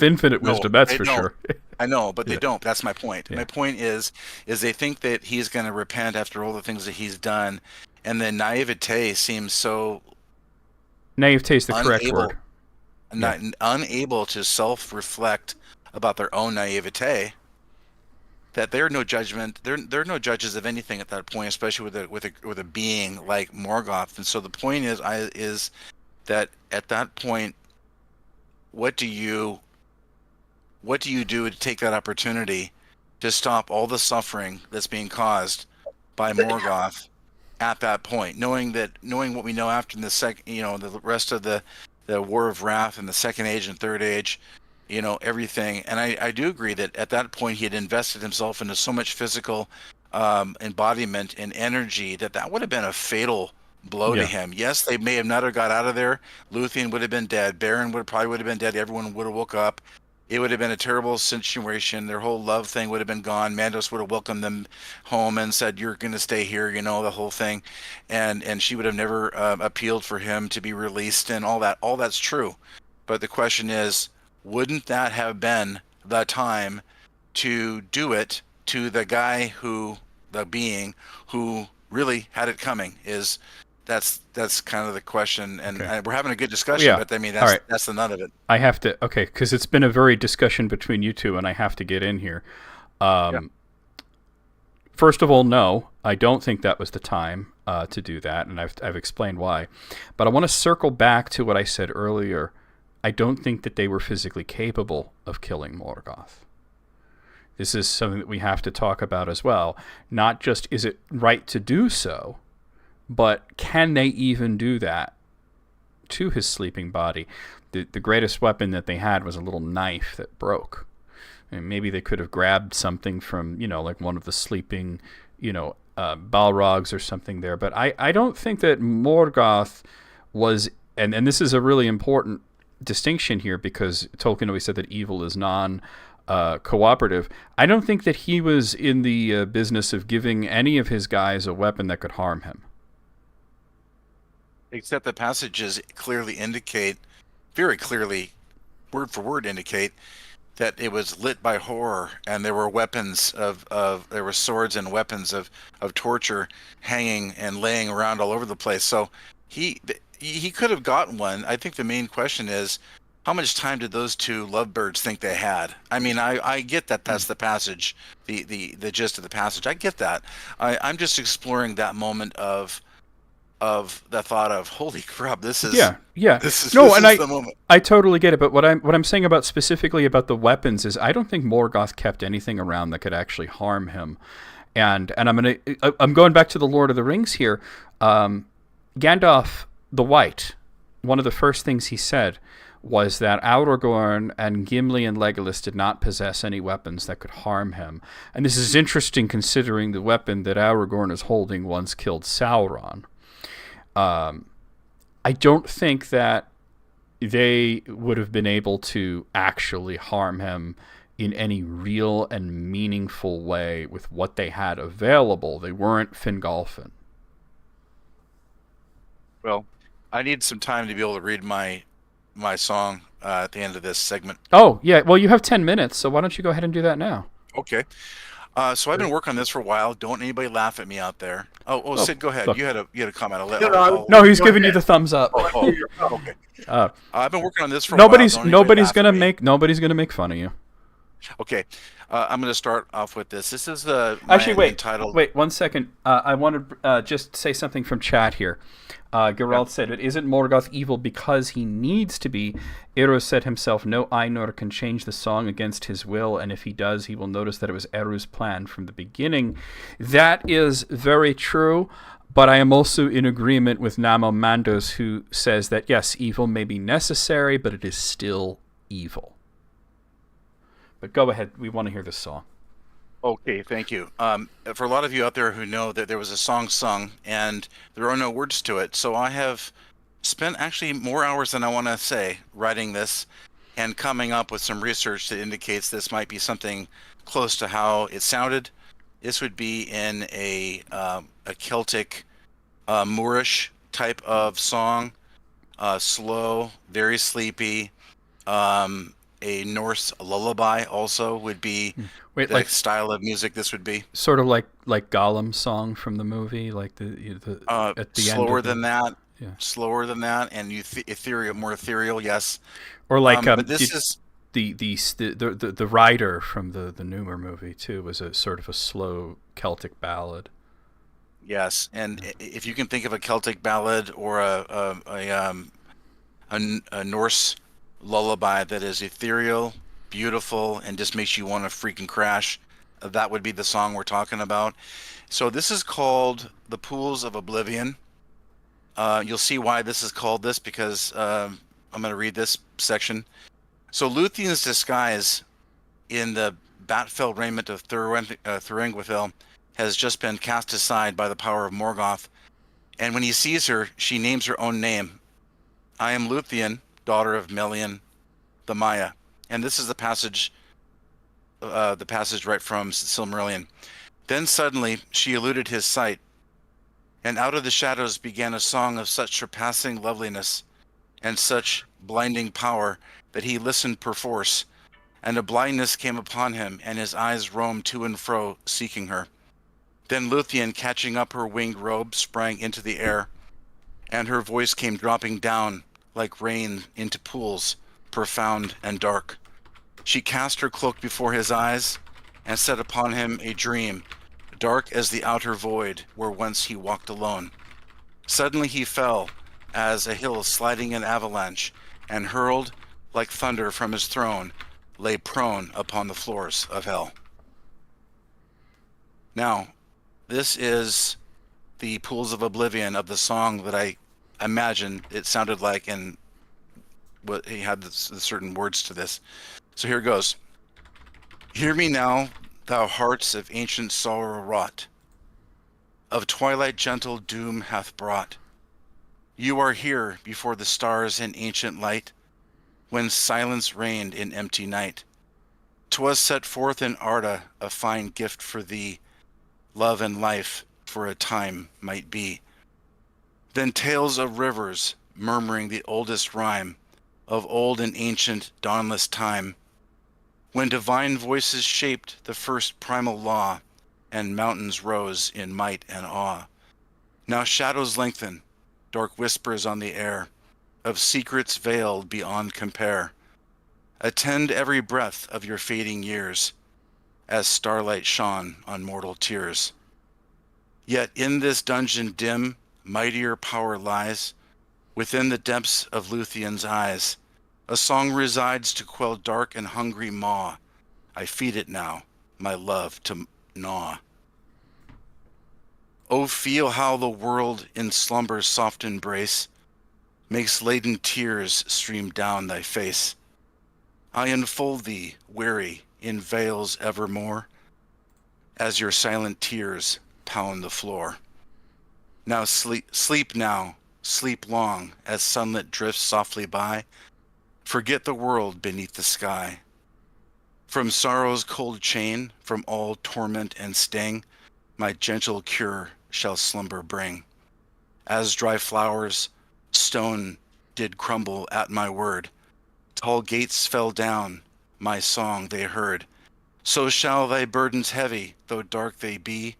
A: infinite wisdom, that's for sure.
C: I know, but they don't. That's my point. Yeah. My point is they think that he's going to repent after all the things that he's done, and then naivete seems so.
A: Naivete is the correct word.
C: Unable to self-reflect about their own naivete, that they're no judgment. They're no judges of anything at that point, especially with a being like Morgoth. And so the point is that at that point, what do you do to take that opportunity to stop all the suffering that's being caused by Morgoth at that point, knowing what we know after the rest of the War of Wrath and the Second Age and Third Age, everything. And I do agree that at that point he had invested himself into so much physical embodiment and energy that would have been a fatal blow to him. Yes, they may have not have got out of there. Luthien would have been dead. Beren probably would have been dead. Everyone would have woke up. It would have been a terrible situation. Their whole love thing would have been gone. Mandos would have welcomed them home and said, "You're going to stay here," the whole thing. And she would have never appealed for him to be released and all that. All that's true. But the question is, wouldn't that have been the time to do it to the guy the being who really had it coming? That's kind of the question, and we're having a good discussion, but I mean, that's the nut of it.
A: I have to, because it's been a very discussion between you two, and I have to get in here. First of all, no, I don't think that was the time to do that, and I've explained why. But I want to circle back to what I said earlier. I don't think that they were physically capable of killing Morgoth. This is something that we have to talk about as well. Not just is it right to do so, but can they even do that to his sleeping body? The greatest weapon that they had was a little knife that broke. And maybe they could have grabbed something from, like one of the sleeping, Balrogs or something there. But I don't think that Morgoth was, and this is a really important distinction here because Tolkien always said that evil is cooperative. I don't think that he was in the business of giving any of his guys a weapon that could harm him.
C: Except the passages clearly indicate, very clearly, word for word indicate, that it was lit by horror, and there were weapons there were swords and weapons of torture hanging and laying around all over the place. So he could have gotten one. I think the main question is, how much time did those two lovebirds think they had? I mean, I get that that's the passage, the gist of the passage. I get that. I'm just exploring that moment of the thought of, holy crap, this is the moment.
A: I totally get it. But what I'm saying about specifically about the weapons is I don't think Morgoth kept anything around that could actually harm him. And I'm going back to the Lord of the Rings here. Gandalf the White, one of the first things he said was that Aragorn and Gimli and Legolas did not possess any weapons that could harm him. And this is interesting considering the weapon that Aragorn is holding once killed Sauron. I don't think that they would have been able to actually harm him in any real and meaningful way with what they had available. They weren't Fingolfin.
C: Well, I need some time to be able to read my song at the end of this segment.
A: Oh, yeah. Well, you have 10 minutes, so why don't you go ahead and do that now?
C: Okay. So I've been working on this for a while. Don't anybody laugh at me out there. Oh, Sid, go ahead.
A: Look.
C: You had a comment.
A: No, he's giving you the thumbs up.
C: Okay. I've been working on this for a
A: nobody's
C: while.
A: nobody's gonna make fun of you.
C: Okay. I'm going to start off with this. This is
A: actually
C: entitled.
A: Wait 1 second. I want to just say something from chat here. Geralt said, "It isn't Morgoth evil because he needs to be." Eros said himself, "No Ainur can change the song against his will, and if he does, he will notice that it was Eru's plan from the beginning." That is very true, but I am also in agreement with Namo Mandos, who says that yes, evil may be necessary, but it is still evil. But go ahead. We want to hear this song.
C: Okay, thank you. For a lot of you out there who know that there was a song sung and there are no words to it, so I have spent actually more hours than I want to say writing this and coming up with some research that indicates this might be something close to how it sounded. This would be in a Celtic, Moorish type of song, slow, very sleepy. A Norse lullaby also would be the style of music this would be.
A: Sort of like Gollum's song from the movie, like the at the
C: slower
A: end
C: than that.
A: Yeah.
C: Slower than that, and ethereal, more ethereal, yes.
A: Or like
C: but this is
A: the rider from the Numer movie too was a sort of a slow Celtic ballad.
C: Yes, and if you can think of a Celtic ballad or a Norse lullaby that is ethereal, beautiful, and just makes you want to freaking crash, that would be the song we're talking about. So this is called The Pools of Oblivion. You'll see why this is called this, because I'm going to read this section. So Lúthien's disguise in the bat-filled raiment of Thuringwithil has just been cast aside by the power of Morgoth, and when he sees her, she names her own name. "I am Lúthien, daughter of Melian the Maya." And this is the passage right from Silmarillion. "Then suddenly she eluded his sight, and out of the shadows began a song of such surpassing loveliness and such blinding power that he listened perforce, and a blindness came upon him, and his eyes roamed to and fro, seeking her. Then Lúthien, catching up her winged robe, sprang into the air, and her voice came dropping down like rain into pools, profound and dark. She cast her cloak before his eyes, and set upon him a dream, dark as the outer void where once he walked alone. Suddenly he fell, as a hill sliding in avalanche, and hurled like thunder from his throne, lay prone upon the floors of hell." Now, this is the Pools of Oblivion of the song that I imagine it sounded like, and what he had the certain words to this. So here goes. Hear me now, thou hearts of ancient sorrow wrought, of twilight gentle doom hath brought. You are here before the stars in ancient light, when silence reigned in empty night. 'Twas set forth in Arda, a fine gift for thee, love and life for a time might be. Then tales of rivers, murmuring the oldest rhyme of old and ancient dawnless time, when divine voices shaped the first primal law, and mountains rose in might and awe. Now shadows lengthen, dark whispers on the air, of secrets veiled beyond compare. Attend every breath of your fading years, as starlight shone on mortal tears. Yet in this dungeon dim, mightier power lies, within the depths of Luthien's eyes. A song resides to quell dark and hungry maw. I feed it now, my love to gnaw. Oh, feel how the world in slumber's soft embrace makes laden tears stream down thy face. I enfold thee, weary, in veils evermore, as your silent tears pound the floor. Now sleep now, sleep long, as sunlit drifts softly by. Forget the world beneath the sky. From sorrow's cold chain, from all torment and sting, my gentle cure shall slumber bring. As dry flowers, stone did crumble at my word. Tall gates fell down, my song they heard. So shall thy burdens heavy, though dark they be,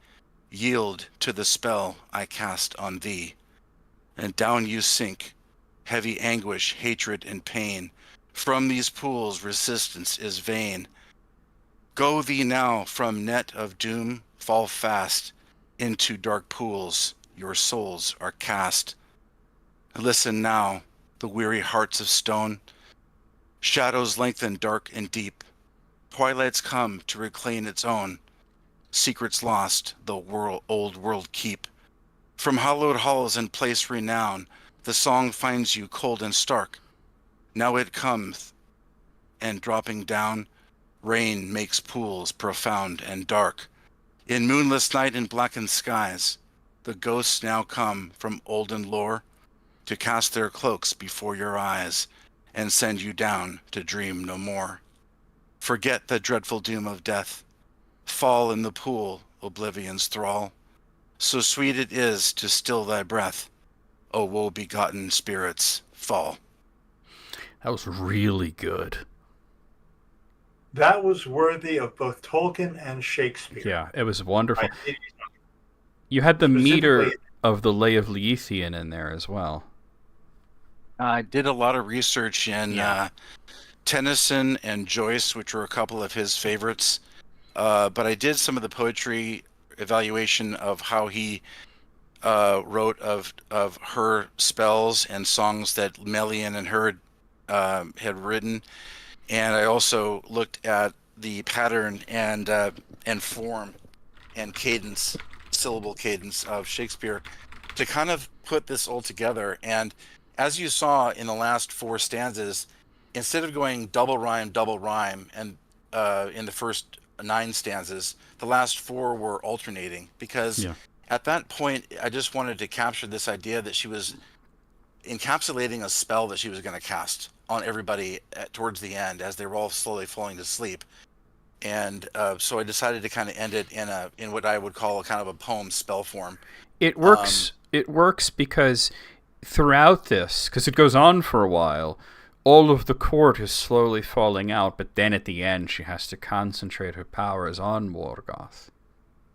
C: yield to the spell I cast on thee. And down you sink, heavy anguish, hatred, and pain. From these pools resistance is vain. Go thee now from net of doom, fall fast. Into dark pools your souls are cast. Listen now, the weary hearts of stone. Shadows lengthen dark and deep. Twilights come to reclaim its own. Secrets lost, the old world keep. From hallowed halls and place renown, the song finds you cold and stark. Now it comes, and dropping down, rain makes pools profound and dark. In moonless night and blackened skies, the ghosts now come from olden lore to cast their cloaks before your eyes and send you down to dream no more. Forget the dreadful doom of death. Fall in the pool, oblivion's thrall. So sweet it is to still thy breath. O woe-begotten spirits, fall.
A: That was really good.
B: That was worthy of both Tolkien and Shakespeare.
A: Yeah, it was wonderful. You had the meter of the Lay of Leithian in there as well.
C: I did a lot of research in Tennyson and Joyce, which were a couple of his favorites. But I did some of the poetry evaluation of how he wrote of her spells and songs that Melian and her had written, and I also looked at the pattern and form and cadence, syllable cadence of Shakespeare to kind of put this all together. And as you saw in the last four stanzas, instead of going double rhyme, and in the first 9 stanzas, the last 4 were alternating, because at that point I just wanted to capture this idea that she was encapsulating a spell that she was going to cast on everybody towards the end as they were all slowly falling to sleep. And so I decided to kind of end it in what I would call a kind of a poem spell form.
A: It works. It works because throughout this, because it goes on for a while, all of the court is slowly falling out, but then at the end she has to concentrate her powers on Morgoth.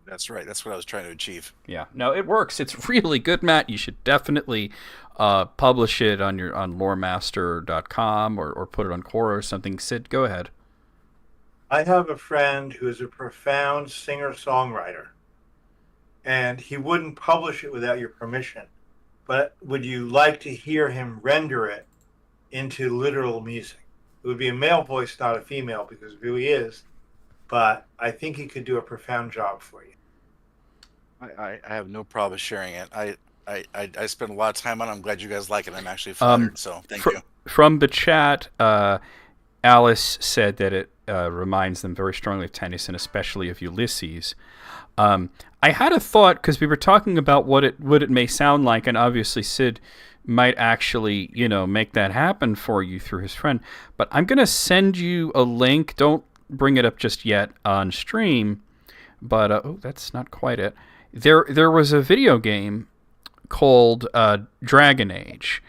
C: That's right. That's what I was trying to achieve.
A: Yeah. No, it works. It's really good, Matt. You should definitely publish it on loremaster.com or put it on Quora or something. Sid, go ahead.
B: I have a friend who is a profound singer-songwriter, and he wouldn't publish it without your permission. But would you like to hear him render it into literal music? It would be a male voice, not a female, because of who he is. But I think he could do a profound job for you.
C: I have no problem sharing it. I spend a lot of time on it. I'm glad you guys like it. I'm actually flattered, so thank you.
A: From the chat, Alice said that it reminds them very strongly of Tennyson, especially of Ulysses. I had a thought, because we were talking about what it may sound like, and obviously Sid might actually, make that happen for you through his friend. But I'm going to send you a link. Don't bring it up just yet on stream. But, oh, that's not quite it. There was a video game called Dragon Age.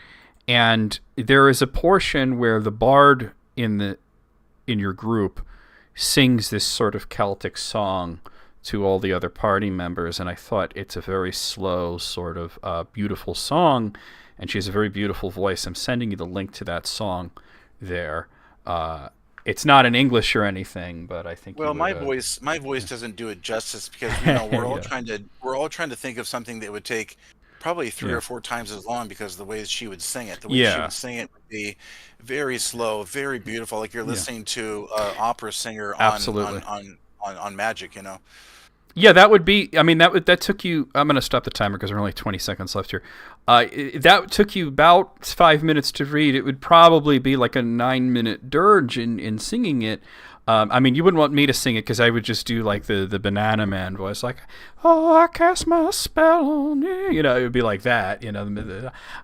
A: And there is a portion where the bard in your group sings this sort of Celtic song to all the other party members, and I thought it's a very slow, sort of beautiful song, and she has a very beautiful voice. I'm sending you the link to that song there. It's not in English or anything, but I think.
C: Well, my voice doesn't do it justice, because we're all trying to think of something that would take probably 3 or 4 times as long, because the way she would sing it, she would sing it would be very slow, very beautiful, like you're listening to an opera singer on magic,
A: Yeah, that would be. I mean, that took you. I'm going to stop the timer because there are only 20 seconds left here. That took you about 5 minutes to read. It would probably be like a 9-minute dirge in singing it. I mean, you wouldn't want me to sing it, because I would just do like the Banana Man voice, like, "Oh, I cast my spell on you." It would be like that.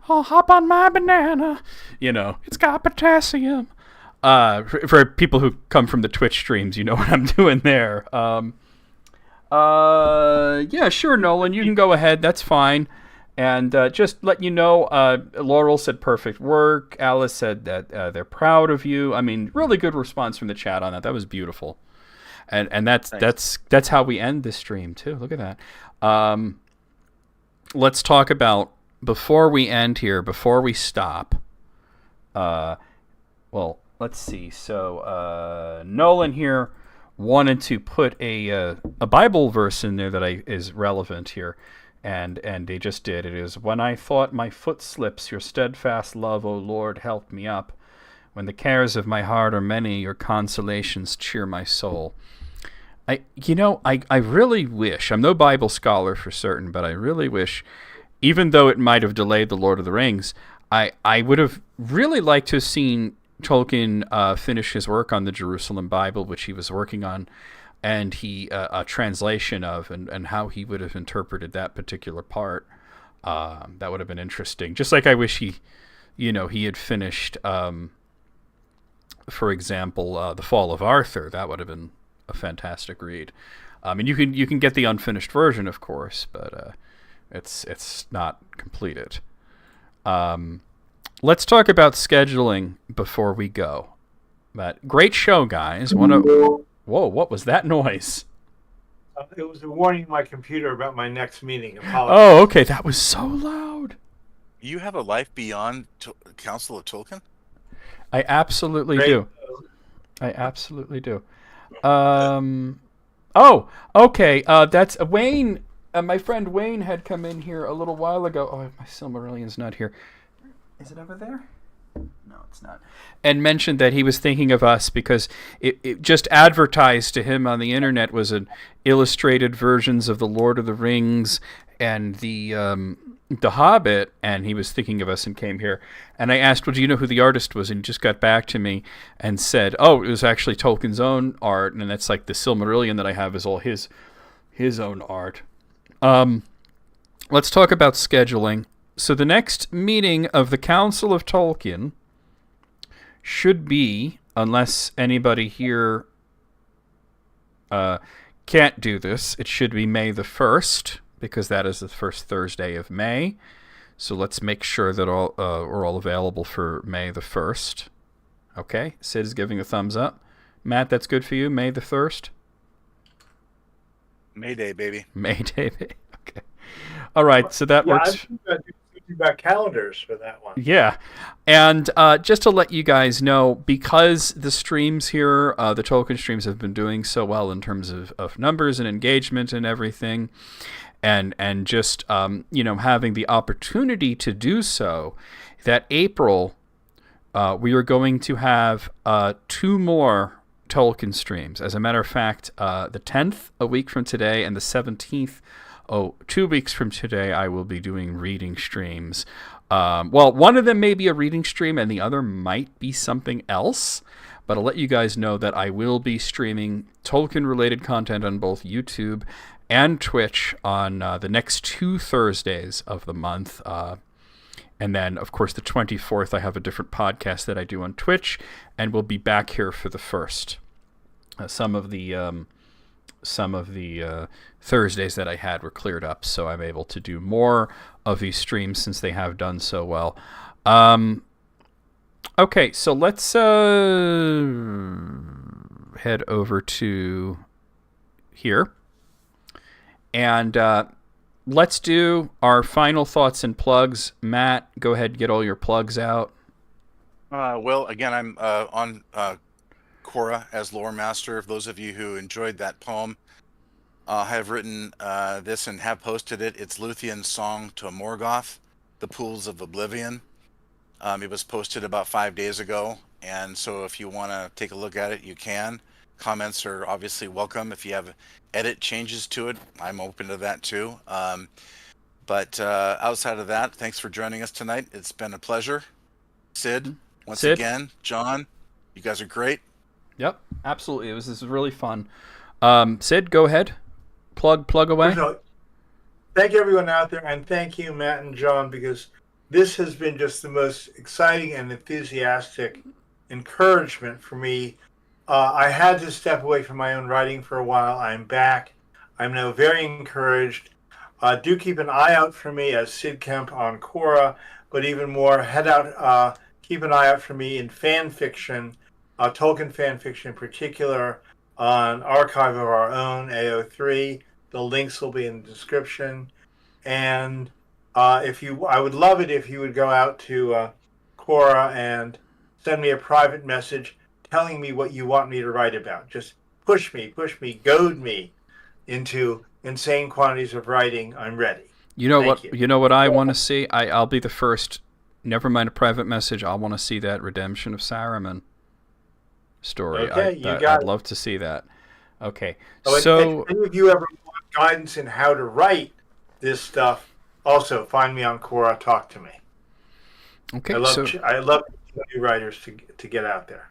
A: "I'll hop on my banana." It's got potassium. For people who come from the Twitch streams, you know what I'm doing there. Yeah, sure, Nolan, you can go ahead. That's fine. And just let you know, Laurel said perfect work. Alice said that they're proud of you. I mean, really good response from the chat on that. That was beautiful. And that's how we end this stream too. Look at that. Let's talk about, before we end here, before we stop. Well, let's see. So Nolan here wanted to put a Bible verse in there that is relevant here, and they just did. It is, "When I thought my foot slips, your steadfast love, O Lord, helped me up. When the cares of my heart are many, your consolations cheer my soul." I really wish, I'm no Bible scholar for certain, but I really wish, even though it might have delayed The Lord of the Rings, I would have really liked to have seen Tolkien finish his work on the Jerusalem Bible, which he was working on, and a translation of, and how he would have interpreted that particular part. That would have been interesting. Just like I wish he had finished, for example, The Fall of Arthur. That would have been a fantastic read. And you can get the unfinished version, of course, but it's not completed. Let's talk about scheduling before we go. But great show, guys. Whoa, what was that noise?
B: It was a warning my computer about my next meeting.
A: Oh, okay. That was so loud.
C: You have a life beyond Council of Tolkien?
A: I absolutely do. I absolutely do. Oh, okay. That's Wayne. My friend Wayne had come in here a little while ago. Oh, my Silmarillion's not here. Is it over there? No, it's not. And mentioned that he was thinking of us because it just advertised to him on the internet was an illustrated versions of The Lord of the Rings and the Hobbit, and he was thinking of us and came here. And I asked, well, do you know who the artist was? And he just got back to me and said, oh, it was actually Tolkien's own art, and that's like the Silmarillion that I have is all his own art. Let's talk about scheduling. So the next meeting of the Council of Tolkien should be, unless anybody here can't do this, it should be May the 1st, because that is the first Thursday of May. So let's make sure that we're all available for May the 1st. Okay, Sid is giving a thumbs up. Matt, that's good for you, May the 1st?
C: May Day, baby.
A: May Day, baby. Okay. All right, so that works.
B: You've got calendars for that one.
A: Yeah. And just to let you guys know, because the streams here, the Tolkien streams have been doing so well in terms of numbers and engagement and everything, and just, having the opportunity to do so, that April, we are going to have 2 more Tolkien streams. As a matter of fact, the 10th, a week from today, and the 17th, 2 weeks from today, I will be doing reading streams. Well, one of them may be a reading stream, and the other might be something else. But I'll let you guys know that I will be streaming Tolkien-related content on both YouTube and Twitch on the next 2 Thursdays of the month. And then, of course, the 24th, I have a different podcast that I do on Twitch, and we'll be back here for the first. Some of the Thursdays that I had were cleared up, so I'm able to do more of these streams since they have done so well. Okay, so let's head over to here. And let's do our final thoughts and plugs. Matt, go ahead and get all your plugs out.
C: Well, again, I'm on Quora as lore master. For those of you who enjoyed that poem, I have written this and have posted it. It's Luthien's Song to Morgoth, The Pools of Oblivion. It was posted about 5 days ago, and so if you want to take a look at it, you can. Comments are obviously welcome. If you have edit changes to it, I'm open to that too. But outside of that, thanks for joining us tonight. It's been a pleasure. Sid, once again, John, you guys are great.
A: Yep, absolutely. This is really fun. Sid, go ahead. Plug away.
B: Thank you, everyone out there, and thank you, Matt and John, because this has been just the most exciting and enthusiastic encouragement for me. I had to step away from my own writing for a while. I'm back. I'm now very encouraged. Do keep an eye out for me as Sid Kemp on Quora, but even more, keep an eye out for me in fan fiction, Tolkien fan fiction in particular, on Archive of Our Own, AO3. The links will be in the description. And I would love it if you would go out to Quora and send me a private message telling me what you want me to write about. Just push me, goad me into insane quantities of writing. I'm ready.
A: You know what I want to see? I'll be the first. Never mind a private message. I want to see that Redemption of Saruman story.
B: Okay,
A: I'd love to see that. Okay.
B: So if any of you ever want guidance in how to write this stuff, also find me on Quora, talk to me.
A: Okay.
B: I love new writers to get out there.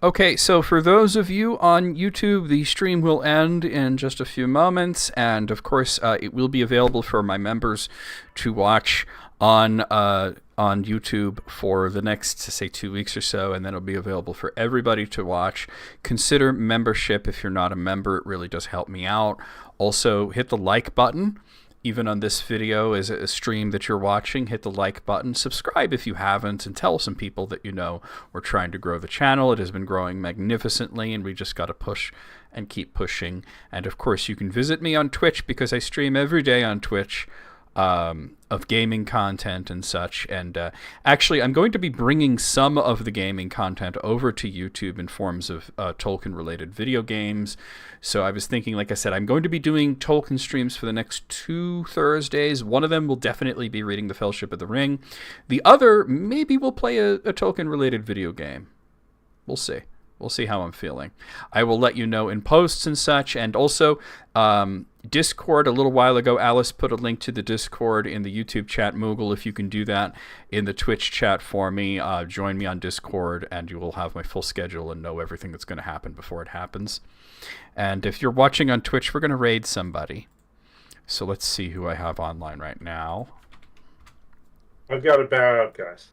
A: Okay, so for those of you on YouTube, the stream will end in just a few moments, and of course, it will be available for my members to watch on YouTube for the next, say, 2 weeks or so, and then it'll be available for everybody to watch. Consider membership if you're not a member. It really does help me out. Also, hit the like button. Even on this video as a stream that you're watching, hit the like button. Subscribe if you haven't, and tell some people that you know we're trying to grow the channel. It has been growing magnificently, and we just got to push and keep pushing. And of course, you can visit me on Twitch because I stream every day on Twitch of gaming content and such. And actually, I'm going to be bringing some of the gaming content over to YouTube in forms of Tolkien-related video games. So I was thinking, like I said, I'm going to be doing Tolkien streams for the next 2 Thursdays. One of them will definitely be reading The Fellowship of the Ring. The other, maybe we'll play a Tolkien-related video game. We'll see. We'll see how I'm feeling. I will let you know in posts and such. And also, Discord, a little while ago, Alice put a link to the Discord in the YouTube chat. Moogle, if you can do that in the Twitch chat for me, join me on Discord, and you will have my full schedule and know everything that's going to happen before it happens. And if you're watching on Twitch, we're going to raid somebody. So let's see who I have online right now.
B: I've got to bow out, guys.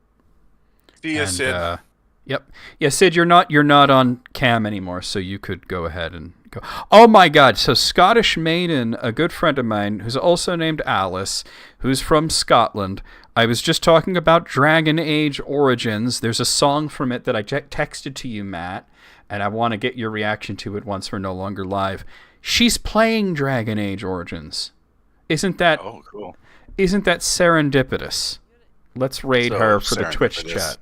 C: See you, Sid.
A: Yep. Yeah, Sid, you're not on cam anymore, so you could go ahead and go. Oh my God! So Scottish Maiden, a good friend of mine, who's also named Alice, who's from Scotland. I was just talking about Dragon Age Origins. There's a song from it that I texted to you, Matt, and I want to get your reaction to it once we're no longer live. She's playing Dragon Age Origins. Isn't that?
C: Oh, cool.
A: Isn't that serendipitous? Let's raid her for the Twitch chat.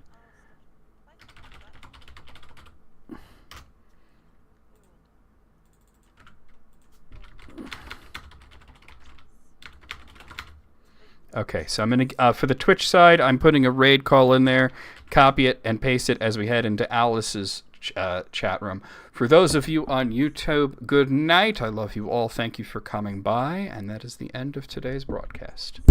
A: Okay, so I'm gonna for the Twitch side, I'm putting a raid call in there, copy it and paste it as we head into Alice's chat room. For those of you on YouTube, good night. I love you all. Thank you for coming by. And that is the end of today's broadcast.